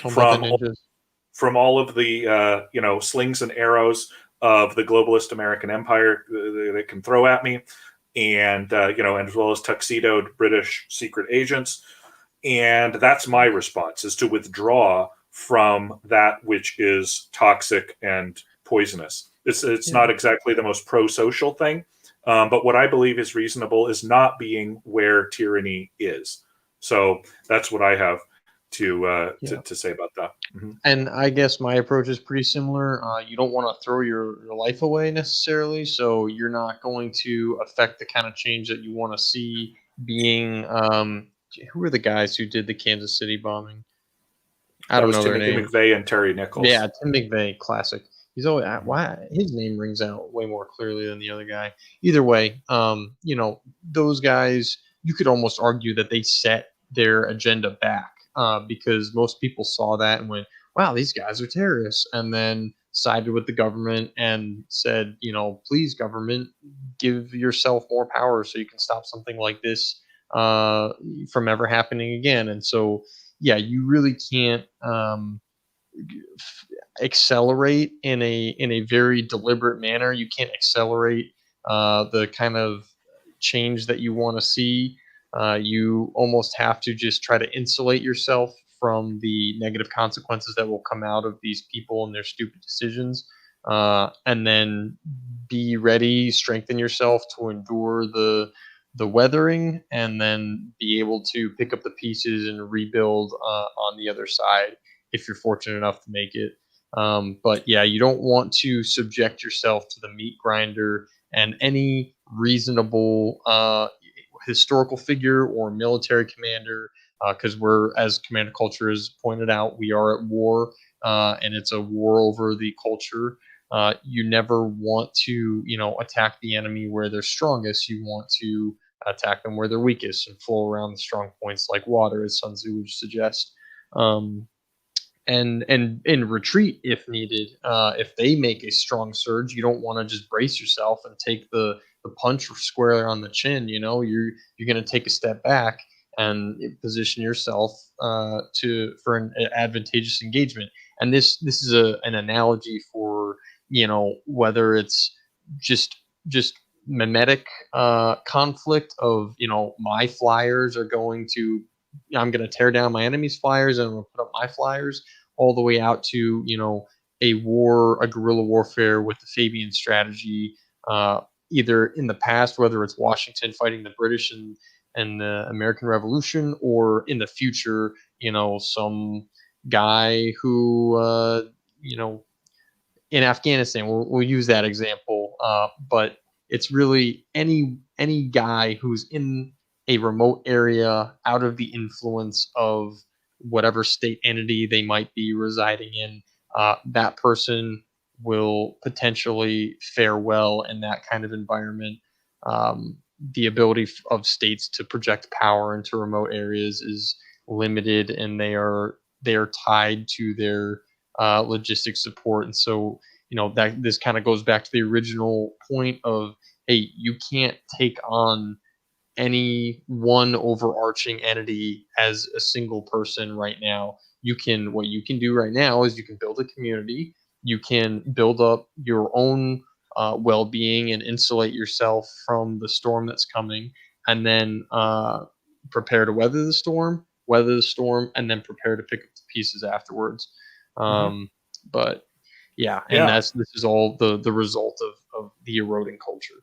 from all of the slings and arrows of the globalist American empire that can throw at me, and as well as tuxedoed British secret agents. And that's my response, is to withdraw from that which is toxic and poisonous. It's not exactly the most pro-social thing, but what I believe is reasonable is not being where tyranny is. So that's what I have to say about that. Mm-hmm. And I guess my approach is pretty similar. You don't want to throw your life away necessarily, so you're not going to affect the kind of change that you want to see being. Who are the guys who did the Kansas City bombing? I That don't was know their Timothy name. McVeigh and Terry Nichols. Yeah, Tim McVeigh, classic. He's always Mhm. why his name rings out way more clearly than the other guy. Either way, those guys, you could almost argue that they set their agenda back because most people saw that and went, "Wow, these guys are terrorists," and then sided with the government and said, "Please, government, give yourself more power so you can stop something like this from ever happening again." And so, yeah, you really can't. Accelerate in a very deliberate manner. You can't accelerate the kind of change that you want to see. You almost have to just try to insulate yourself from the negative consequences that will come out of these people and their stupid decisions, and then be ready, strengthen yourself to endure the weathering, and then be able to pick up the pieces and rebuild on the other side if you're fortunate enough to make it. But yeah, you don't want to subject yourself to the meat grinder and any reasonable historical figure or military commander, because we're, as Commander Culture has pointed out, we are at war, and it's a war over the culture. You never want to, attack the enemy where they're strongest. You want to attack them where they're weakest and flow around the strong points like water, as Sun Tzu would suggest. Um, and retreat if needed. If they make a strong surge, you don't want to just brace yourself and take the punch square on the chin. You're going to take a step back and position yourself for an advantageous engagement. And this is an analogy for whether it's just mimetic conflict of my flyers are going to I'm going to tear down my enemy's flyers and I'm going to put up my flyers, all the way out to a guerrilla warfare with the Fabian strategy, either in the past, whether it's Washington fighting the British and the American Revolution, or in the future, some guy who in Afghanistan. We'll use that example, but it's really any guy who's in a remote area, out of the influence of whatever state entity they might be residing in. That person will potentially fare well in that kind of environment. The ability of states to project power into remote areas is limited, and they are tied to their logistic support. And so that this kind of goes back to the original point of, hey, you can't take on any one overarching entity as a single person right now. What you can do right now is you can build a community, you can build up your own well-being and insulate yourself from the storm that's coming, and then prepare to weather the storm, and then prepare to pick up the pieces afterwards. Mhm. But yeah, and Yeah. this is all the result of the eroding culture.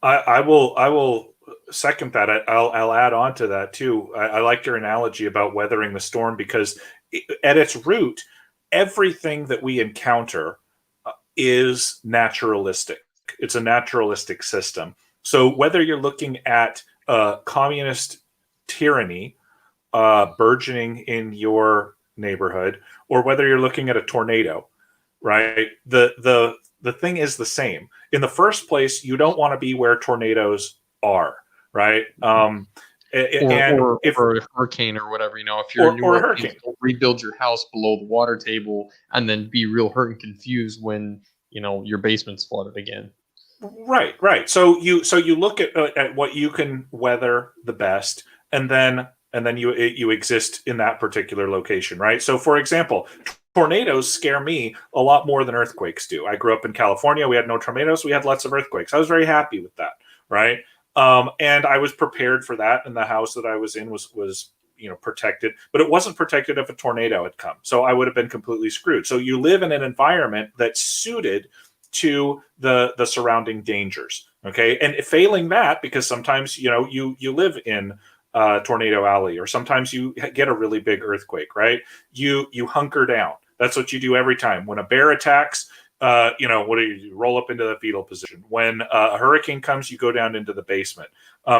I will second that. I'll add on to that too. I like your analogy about weathering the storm, because at its root, everything that we encounter is naturalistic. It's a naturalistic system. So whether you're looking at communist tyranny burgeoning in your neighborhood, or whether you're looking at a tornado, right? The thing is the same. In the first place, you don't want to be where tornadoes are, right? or And or if or a hurricane or whatever. If you're in New or a Orleans, hurricane, don't rebuild your house below the water table and then be real hurt and confused when your basement's flooded again. right, right. So you look at what you can weather the best, and then you exist in that particular location, right? So, for example, tornadoes scare me a lot more than earthquakes do. I grew up in California. We had no tornadoes. We had lots of earthquakes. I was very happy with that, right? And I was prepared for that, and the house that I was in was protected, but it wasn't protected if a tornado had come. So I would have been completely screwed. So you live in an environment that's suited to the surrounding dangers. Okay, and failing that, because sometimes you live in Tornado Alley, or sometimes you get a really big earthquake, right? You hunker down. That's what you do every time when a bear attacks. What do you roll up into the fetal position? When a hurricane comes, you go down into the basement.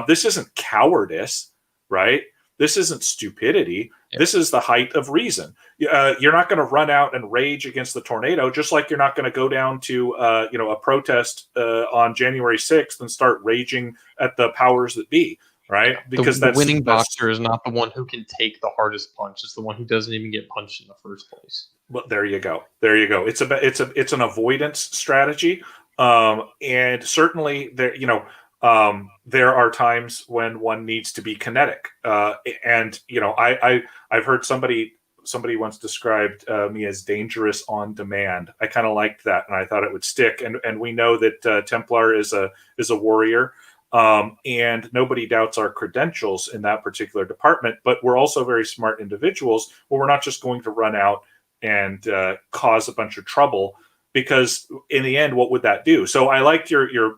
This isn't cowardice, right? This isn't stupidity. Yeah. This is the height of reason. You're not going to run out and rage against the tornado, just like you're not going to go down to a protest on January 6th and start raging at the powers that be, right? Because The winning that's boxer is not the one who can take the hardest punch. It's the one who doesn't even get punched in the first place. well, there you go. There you go. It's an avoidance strategy, and certainly there are times when one needs to be kinetic. And I've heard somebody once described me as dangerous on demand. I kind of liked that, and I thought it would stick. And we know that Templar is a warrior. And nobody doubts our credentials in that particular department, but we're also very smart individuals. Well, we're not just going to run out and cause a bunch of trouble, because in the end, what would that do? So I liked your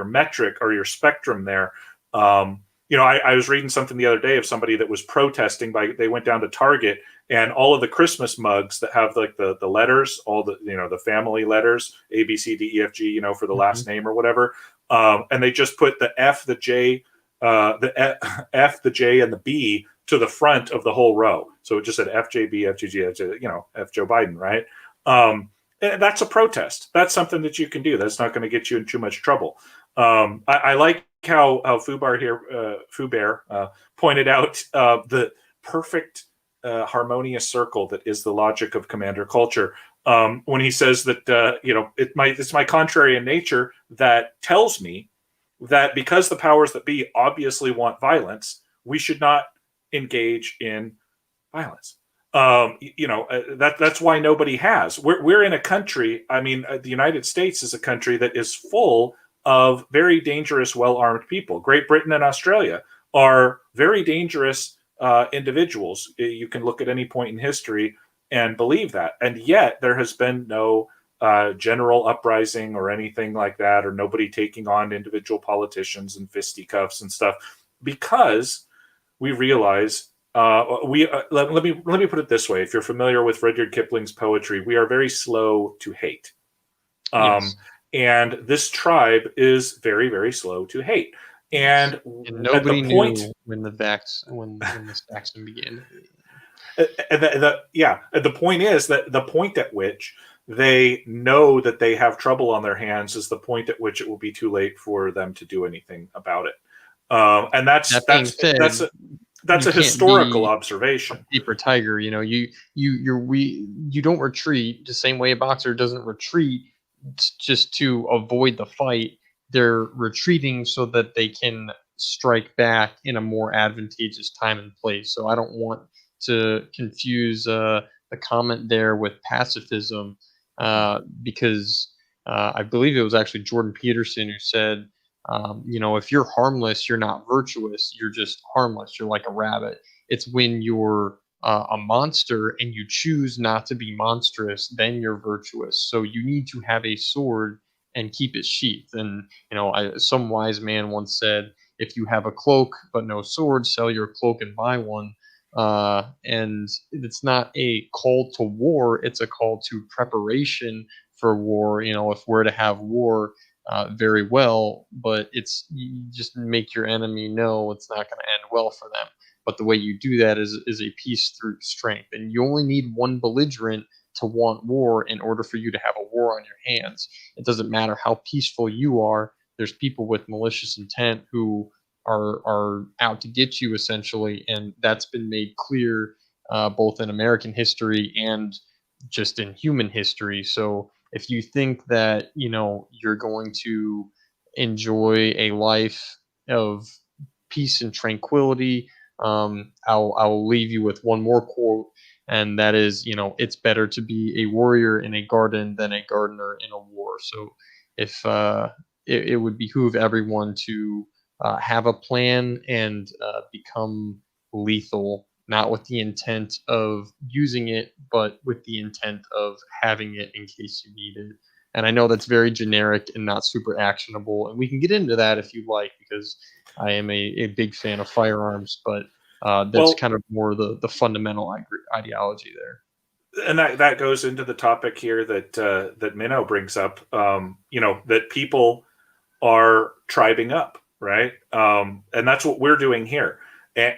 metric or your spectrum there. I was reading something the other day of somebody that was protesting they went down to Target, and all of the Christmas mugs that have like the letters, all the family letters, A, B, C, D, E, F, G, for the last name or whatever. And they just put the F, the J, F, the J, and the B to the front of the whole row. So it just said FJB, FGG, F Joe Biden, right? And that's a protest. That's something that you can do. That's not going to get you in too much trouble. I like how Fubar here, Fubar, pointed out the perfect harmonious circle that is the logic of commander culture. When he says that it's my contrarian nature that tells me that because the powers that be obviously want violence, we should not engage in violence. That's why nobody has. We're in a country. I mean, the United States is a country that is full of very dangerous, well-armed people. Great Britain and Australia are very dangerous individuals. You can look at any point in history and believe that, and yet there has been no general uprising or anything like that, or nobody taking on individual politicians and fisticuffs and stuff, because we realize let me put it this way. If you're familiar with Rudyard Kipling's poetry, we are very slow to hate. Yes. And this tribe is very, very slow to hate. And And at the nobody point, knew when the Saxon began. the point is that the point at which they know that they have trouble on their hands is the point at which it will be too late for them to do anything about it. And That being said, that's you a can't historical be a observation. paper tiger. You don't retreat the same way a boxer doesn't retreat just to avoid the fight. They're retreating so that they can strike back in a more advantageous time and place. So I don't want to confuse the comment there with pacifism, because I believe it was actually Jordan Peterson who said, if you're harmless, you're not virtuous. You're just harmless. You're like a rabbit. It's when you're a monster and you choose not to be monstrous, then you're virtuous. So you need to have a sword and keep it sheathed. And some wise man once said, if you have a cloak but no sword, sell your cloak and buy one. And it's not a call to war; it's a call to preparation for war. If we're to have war, very well, but you just make your enemy know it's not going to end well for them. But the way you do that is a peace through strength, and you only need one belligerent to want war in order for you to have a war on your hands. It doesn't matter how peaceful you are. There's people with malicious intent who are out to get you, essentially, and that's been made clear both in American history and just in human history. So if you think that you're going to enjoy a life of peace and tranquility, I'll leave you with one more quote, and that is, it's better to be a warrior in a garden than a gardener in a war. So if it would behoove everyone to have a plan and become lethal, not with the intent of using it, but with the intent of having it in case you need it. And I know that's very generic and not super actionable. And we can get into that if you like, because I am a big fan of firearms, but that's kind of more the fundamental ideology there. And that goes into the topic here that Minnow brings up. That people are tribing up, right? And that's what we're doing here. And,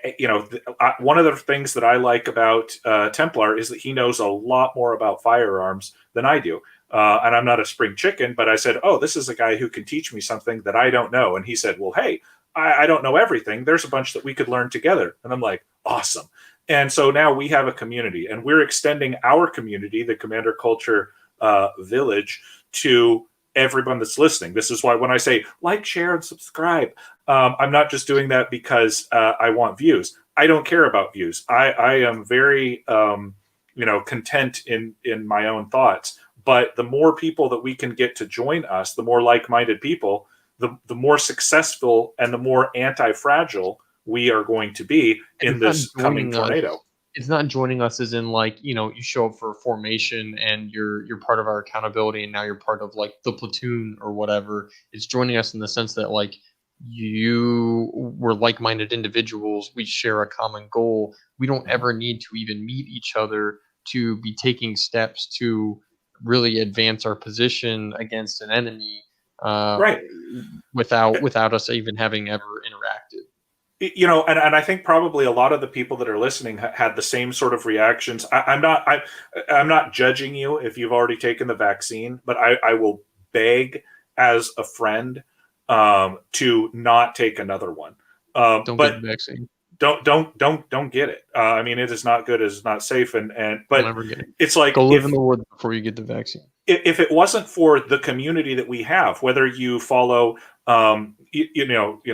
one of the things that I like about Templar is that he knows a lot more about firearms than I do. And I'm not a spring chicken, but I said, oh, this is a guy who can teach me something that I don't know. And he said, well, hey, I don't know everything. There's a bunch that we could learn together. And I'm like, awesome. And so now we have a community, and we're extending our community, the Commander Culture Village, to everyone that's listening. This is why when I say like, share, and subscribe, I'm not just doing that because I want views. I don't care about views. I am very content in my own thoughts. But the more people that we can get to join us, the more like-minded people, the more successful and the more anti-fragile we are going to be in this coming tornado. It's not joining us as in you show up for a formation and you're part of our accountability and now you're part of like the platoon or whatever. It's joining us in the sense that we're like-minded individuals. We share a common goal. We don't ever need to even meet each other to be taking steps to really advance our position against an enemy, right? Without us even having ever interacted. And I think probably a lot of the people that are listening had the same sort of reactions. I'm not judging you if you've already taken the vaccine, but I will beg as a friend to not take another one. Don't get the vaccine. don't get it. I mean, it is not good. It is not safe. Don't But ever get it. it's like Go live in the woods before you get the vaccine. if it wasn't for the community that we have, whether you follow, I don't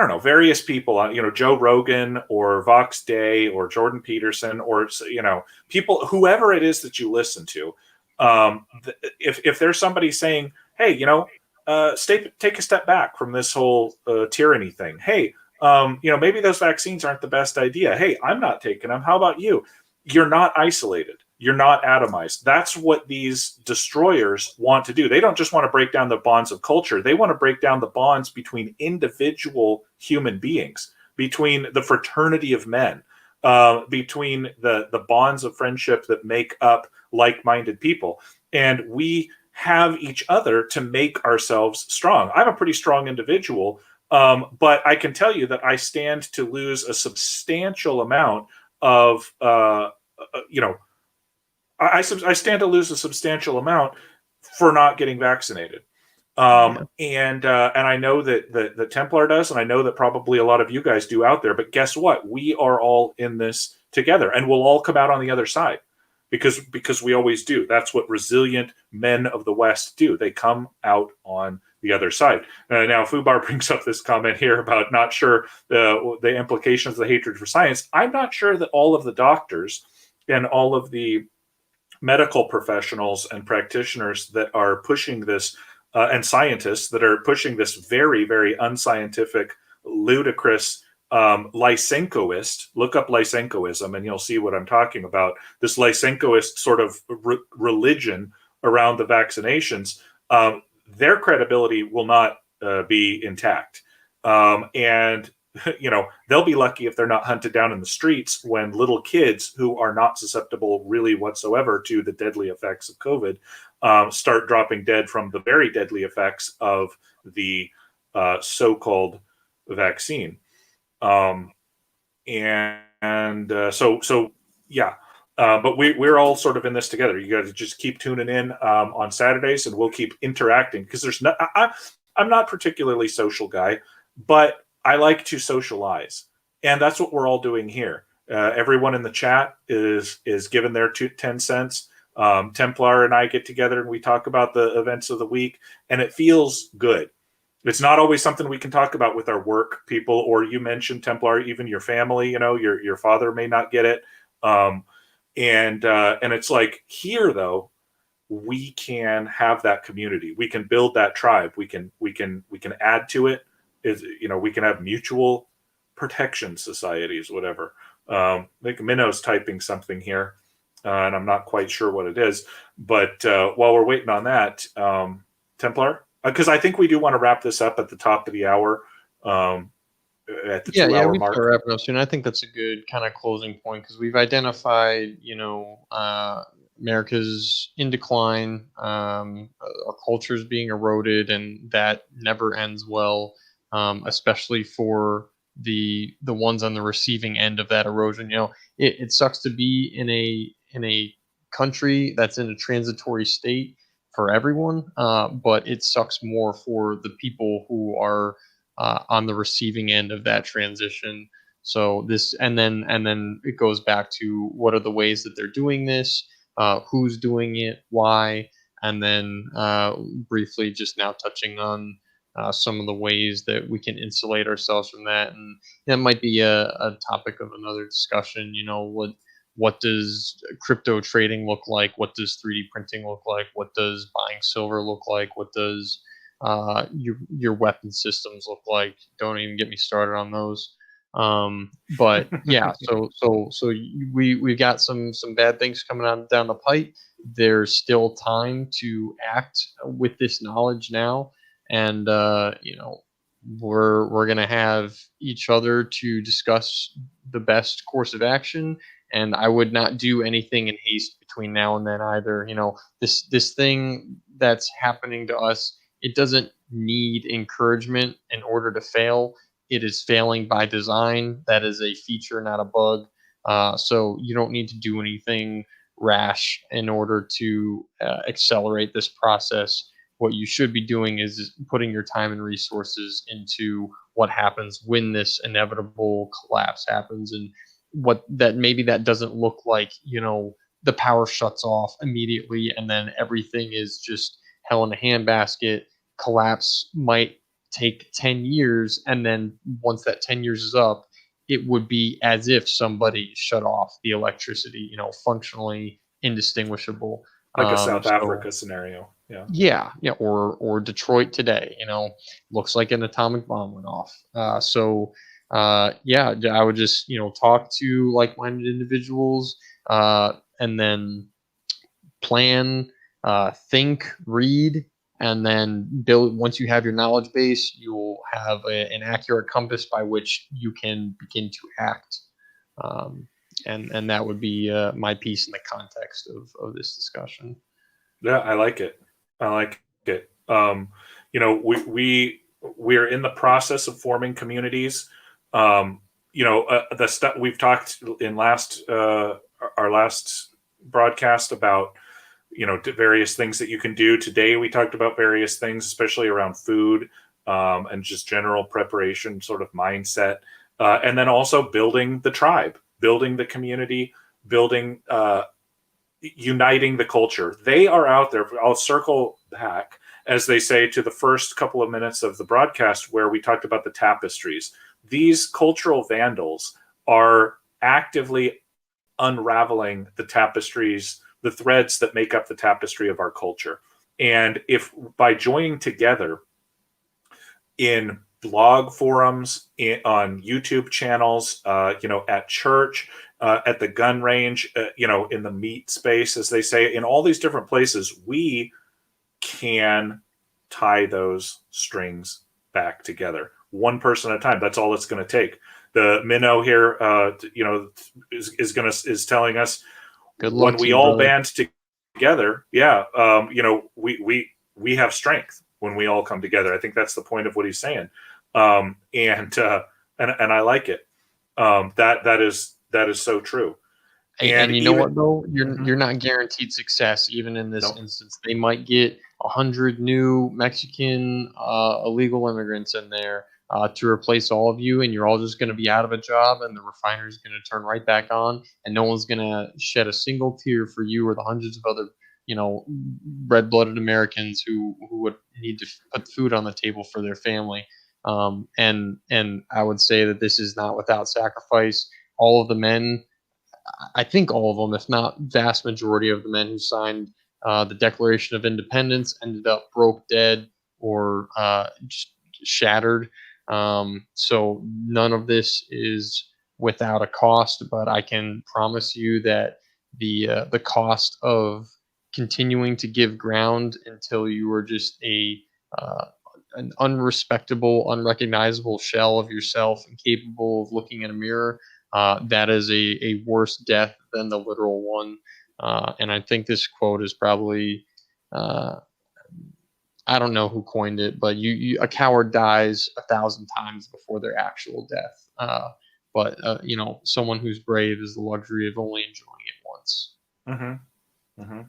know, various people, Joe Rogan or Vox Day or Jordan Peterson or, people, whoever it is that you listen to, if there's somebody saying, hey, take a step back from this whole tyranny thing. Hey, maybe those vaccines aren't the best idea. Hey, I'm not taking them. How about you? You're not isolated. You're not atomized. That's what these destroyers want to do. They don't just want to break down the bonds of culture. They want to break down the bonds between individual human beings, between the fraternity of men, between the bonds of friendship that make up like-minded people. And we have each other to make ourselves strong. I'm a pretty strong individual, but I can tell you that I stand to lose a substantial amount of, I stand to lose a substantial amount for not getting vaccinated. Yeah. And I know that the Templar does, and I know that probably a lot of you guys do out there. But guess what? We are all in this together, and we'll all come out on the other side because we always do. That's what resilient men of the West do. They come out on the other side. Now, Fubar brings up this comment here about not sure the implications of the hatred for science. I'm not sure that all of the doctors and all of the medical professionals and practitioners that are pushing this, and scientists that are pushing this very, very unscientific, ludicrous, Lysenkoist. Look up Lysenkoism and you'll see what I'm talking about. This Lysenkoist sort of religion around the vaccinations, their credibility will not be intact. And they'll be lucky if they're not hunted down in the streets when little kids who are not susceptible really whatsoever to the deadly effects of COVID start dropping dead from the very deadly effects of the so-called vaccine. So yeah. But we're all sort of in this together. You got to just keep tuning in on Saturdays, and we'll keep interacting because I'm not particularly social guy, but I like to socialize, and that's what we're all doing here. Everyone in the chat is giving their 10 cents. Templar and I get together and we talk about the events of the week, and it feels good. It's not always something we can talk about with our work people, or you mentioned Templar, even your family. Your father may not get it, and it's like here though, we can have that community. We can build that tribe. We can add to it. We can have mutual protection societies, whatever. I think Minnow's typing something here, and I'm not quite sure what it is. But while we're waiting on that, Templar, because I think we do want to wrap this up at the top of the hour, at the 2 hour We mark. start wrapping up soon. I think that's a good kind of closing point because we've identified, America's in decline, our culture is being eroded, and that never ends well, especially for the ones on the receiving end of that erosion. It sucks to be in a country that's in a transitory state for everyone, but it sucks more for the people who are on the receiving end of that transition. So this, and then it goes back to what are the ways that they're doing this, who's doing it, why, and then briefly just now touching on some of the ways that we can insulate ourselves from that. And that might be a topic of another discussion. What does crypto trading look like? What does 3D printing look like? What does buying silver look like? What does your weapon systems look like? Don't even get me started on those. But yeah, so we've got some bad things coming on down the pipe. There's still time to act with this knowledge now, and we're gonna have each other to discuss the best course of action. And I would not do anything in haste between now and then either. This thing that's happening to us, it doesn't need encouragement in order to fail. It is failing by design. That is a feature, not a bug. So you don't need to do anything rash in order to accelerate this process. what you should be doing is putting your time and resources into what happens when this inevitable collapse happens, and what that maybe that doesn't look like, the power shuts off immediately and then everything is just hell in a handbasket. Collapse might take 10 years, and then once that 10 years is up, it would be as if somebody shut off the electricity, functionally indistinguishable. Like a South So Africa scenario. Yeah. yeah, or Detroit today, looks like an atomic bomb went off. Yeah, I would just talk to like-minded individuals, and then plan, think, read, and then build. Once you have your knowledge base, you'll have an accurate compass by which you can begin to act. Um, and that would be my piece in the context of this discussion. Yeah, I like it. I like it. We're in the process of forming communities. The stuff we've talked in our last broadcast about various things that you can do. Today we talked about various things, especially around food, and just general preparation, sort of mindset, and then also building the tribe, building the community, building. Uniting the culture. They are out there. I'll circle back, as they say, to the first couple of minutes of the broadcast where we talked about the tapestries. These cultural vandals are actively unraveling the tapestries, the threads that make up the tapestry of our culture. And if by joining together in blog forums, on YouTube channels, at church, at the gun range, in the meat space, as they say, in all these different places, we can tie those strings back together, one person at a time. That's all it's going to take. The minnow here, is telling us, Good luck when to we you, all brother. band together, we have strength when we all come together. I think that's the point of what he's saying, and I like it. That is so true. And you know even what though? You're Mhm. you're not guaranteed success even in this No. instance. They might get 100 new Mexican illegal immigrants in there to replace all of you, and you're all just going to be out of a job, and the refinery is going to turn right back on, and no one's going to shed a single tear for you or the hundreds of other, red-blooded Americans who would need to put food on the table for their family. And I would say that this is not without sacrifice. All of the men, I think all of them, if not vast majority of the men who signed the Declaration of Independence, ended up broke dead or just shattered. So none of this is without a cost, but I can promise you that the cost of continuing to give ground until you are just uh, an unrespectable, unrecognizable shell of yourself, incapable of looking in a mirror, that is a worse death than the literal one. And I think this quote is probably, uh, I don't know who coined it, but a coward dies 1,000 times before their actual death. But someone who's brave is the luxury of only enjoying it once. Mm-hmm. Mm-hmm.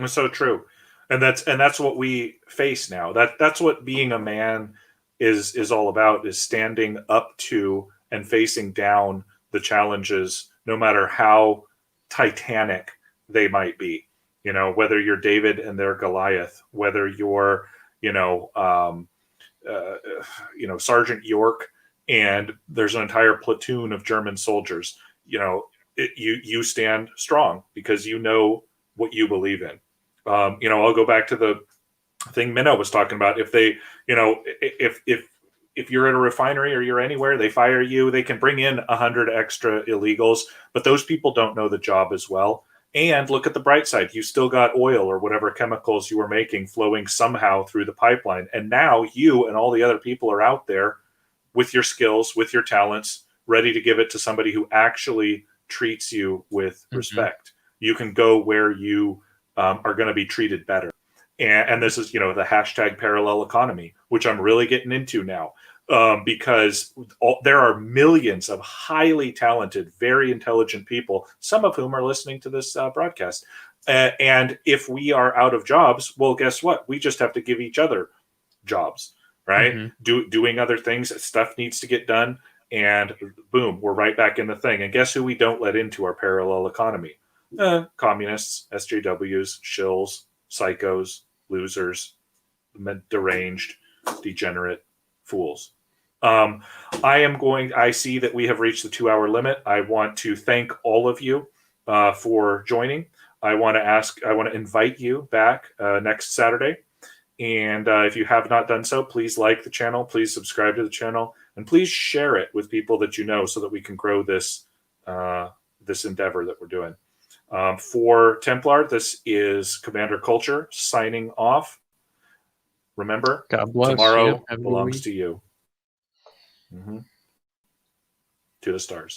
It's so true, and that's what we face now. That's what being a man is all about: is standing up to and facing down the challenges, no matter how titanic they might be. Whether you're David and they're Goliath, whether you're you know uh, Sergeant York and there's an entire platoon of German soldiers. You stand strong because you know what you believe in. I'll go back to the thing Minnow was talking about. If they, if you're at a refinery or you're anywhere, they fire you. They can bring in 100 extra illegals, but those people don't know the job as well. And look at the bright side. You still got oil or whatever chemicals you were making flowing somehow through the pipeline. And now you and all the other people are out there with your skills, with your talents, ready to give it to somebody who actually treats you with Mm-hmm. respect. You can go where you are going to be treated better. And this is, the hashtag parallel economy, which I'm really getting into now, because there are millions of highly talented, very intelligent people, some of whom are listening to this broadcast, And if we are out of jobs, well, guess what? We just have to give each other jobs, right? Hmm. Doing other things. Stuff needs to get done, and boom, we're right back in the thing. And guess who we don't let into our parallel economy? Communists, SJWs, shills, psychos, losers, deranged, degenerate fools. Um, I see that we have reached the 2 hour limit. I want to thank all of you for joining. I want to invite you back next Saturday. And if you have not done so, please like the channel, please subscribe to the channel, and please share it with people that you know so that we can grow this this endeavor that we're doing. For Templar, this is Commander Culture signing off. Remember, God bless. Yep. tomorrow Have a good belongs week. to you. To the stars.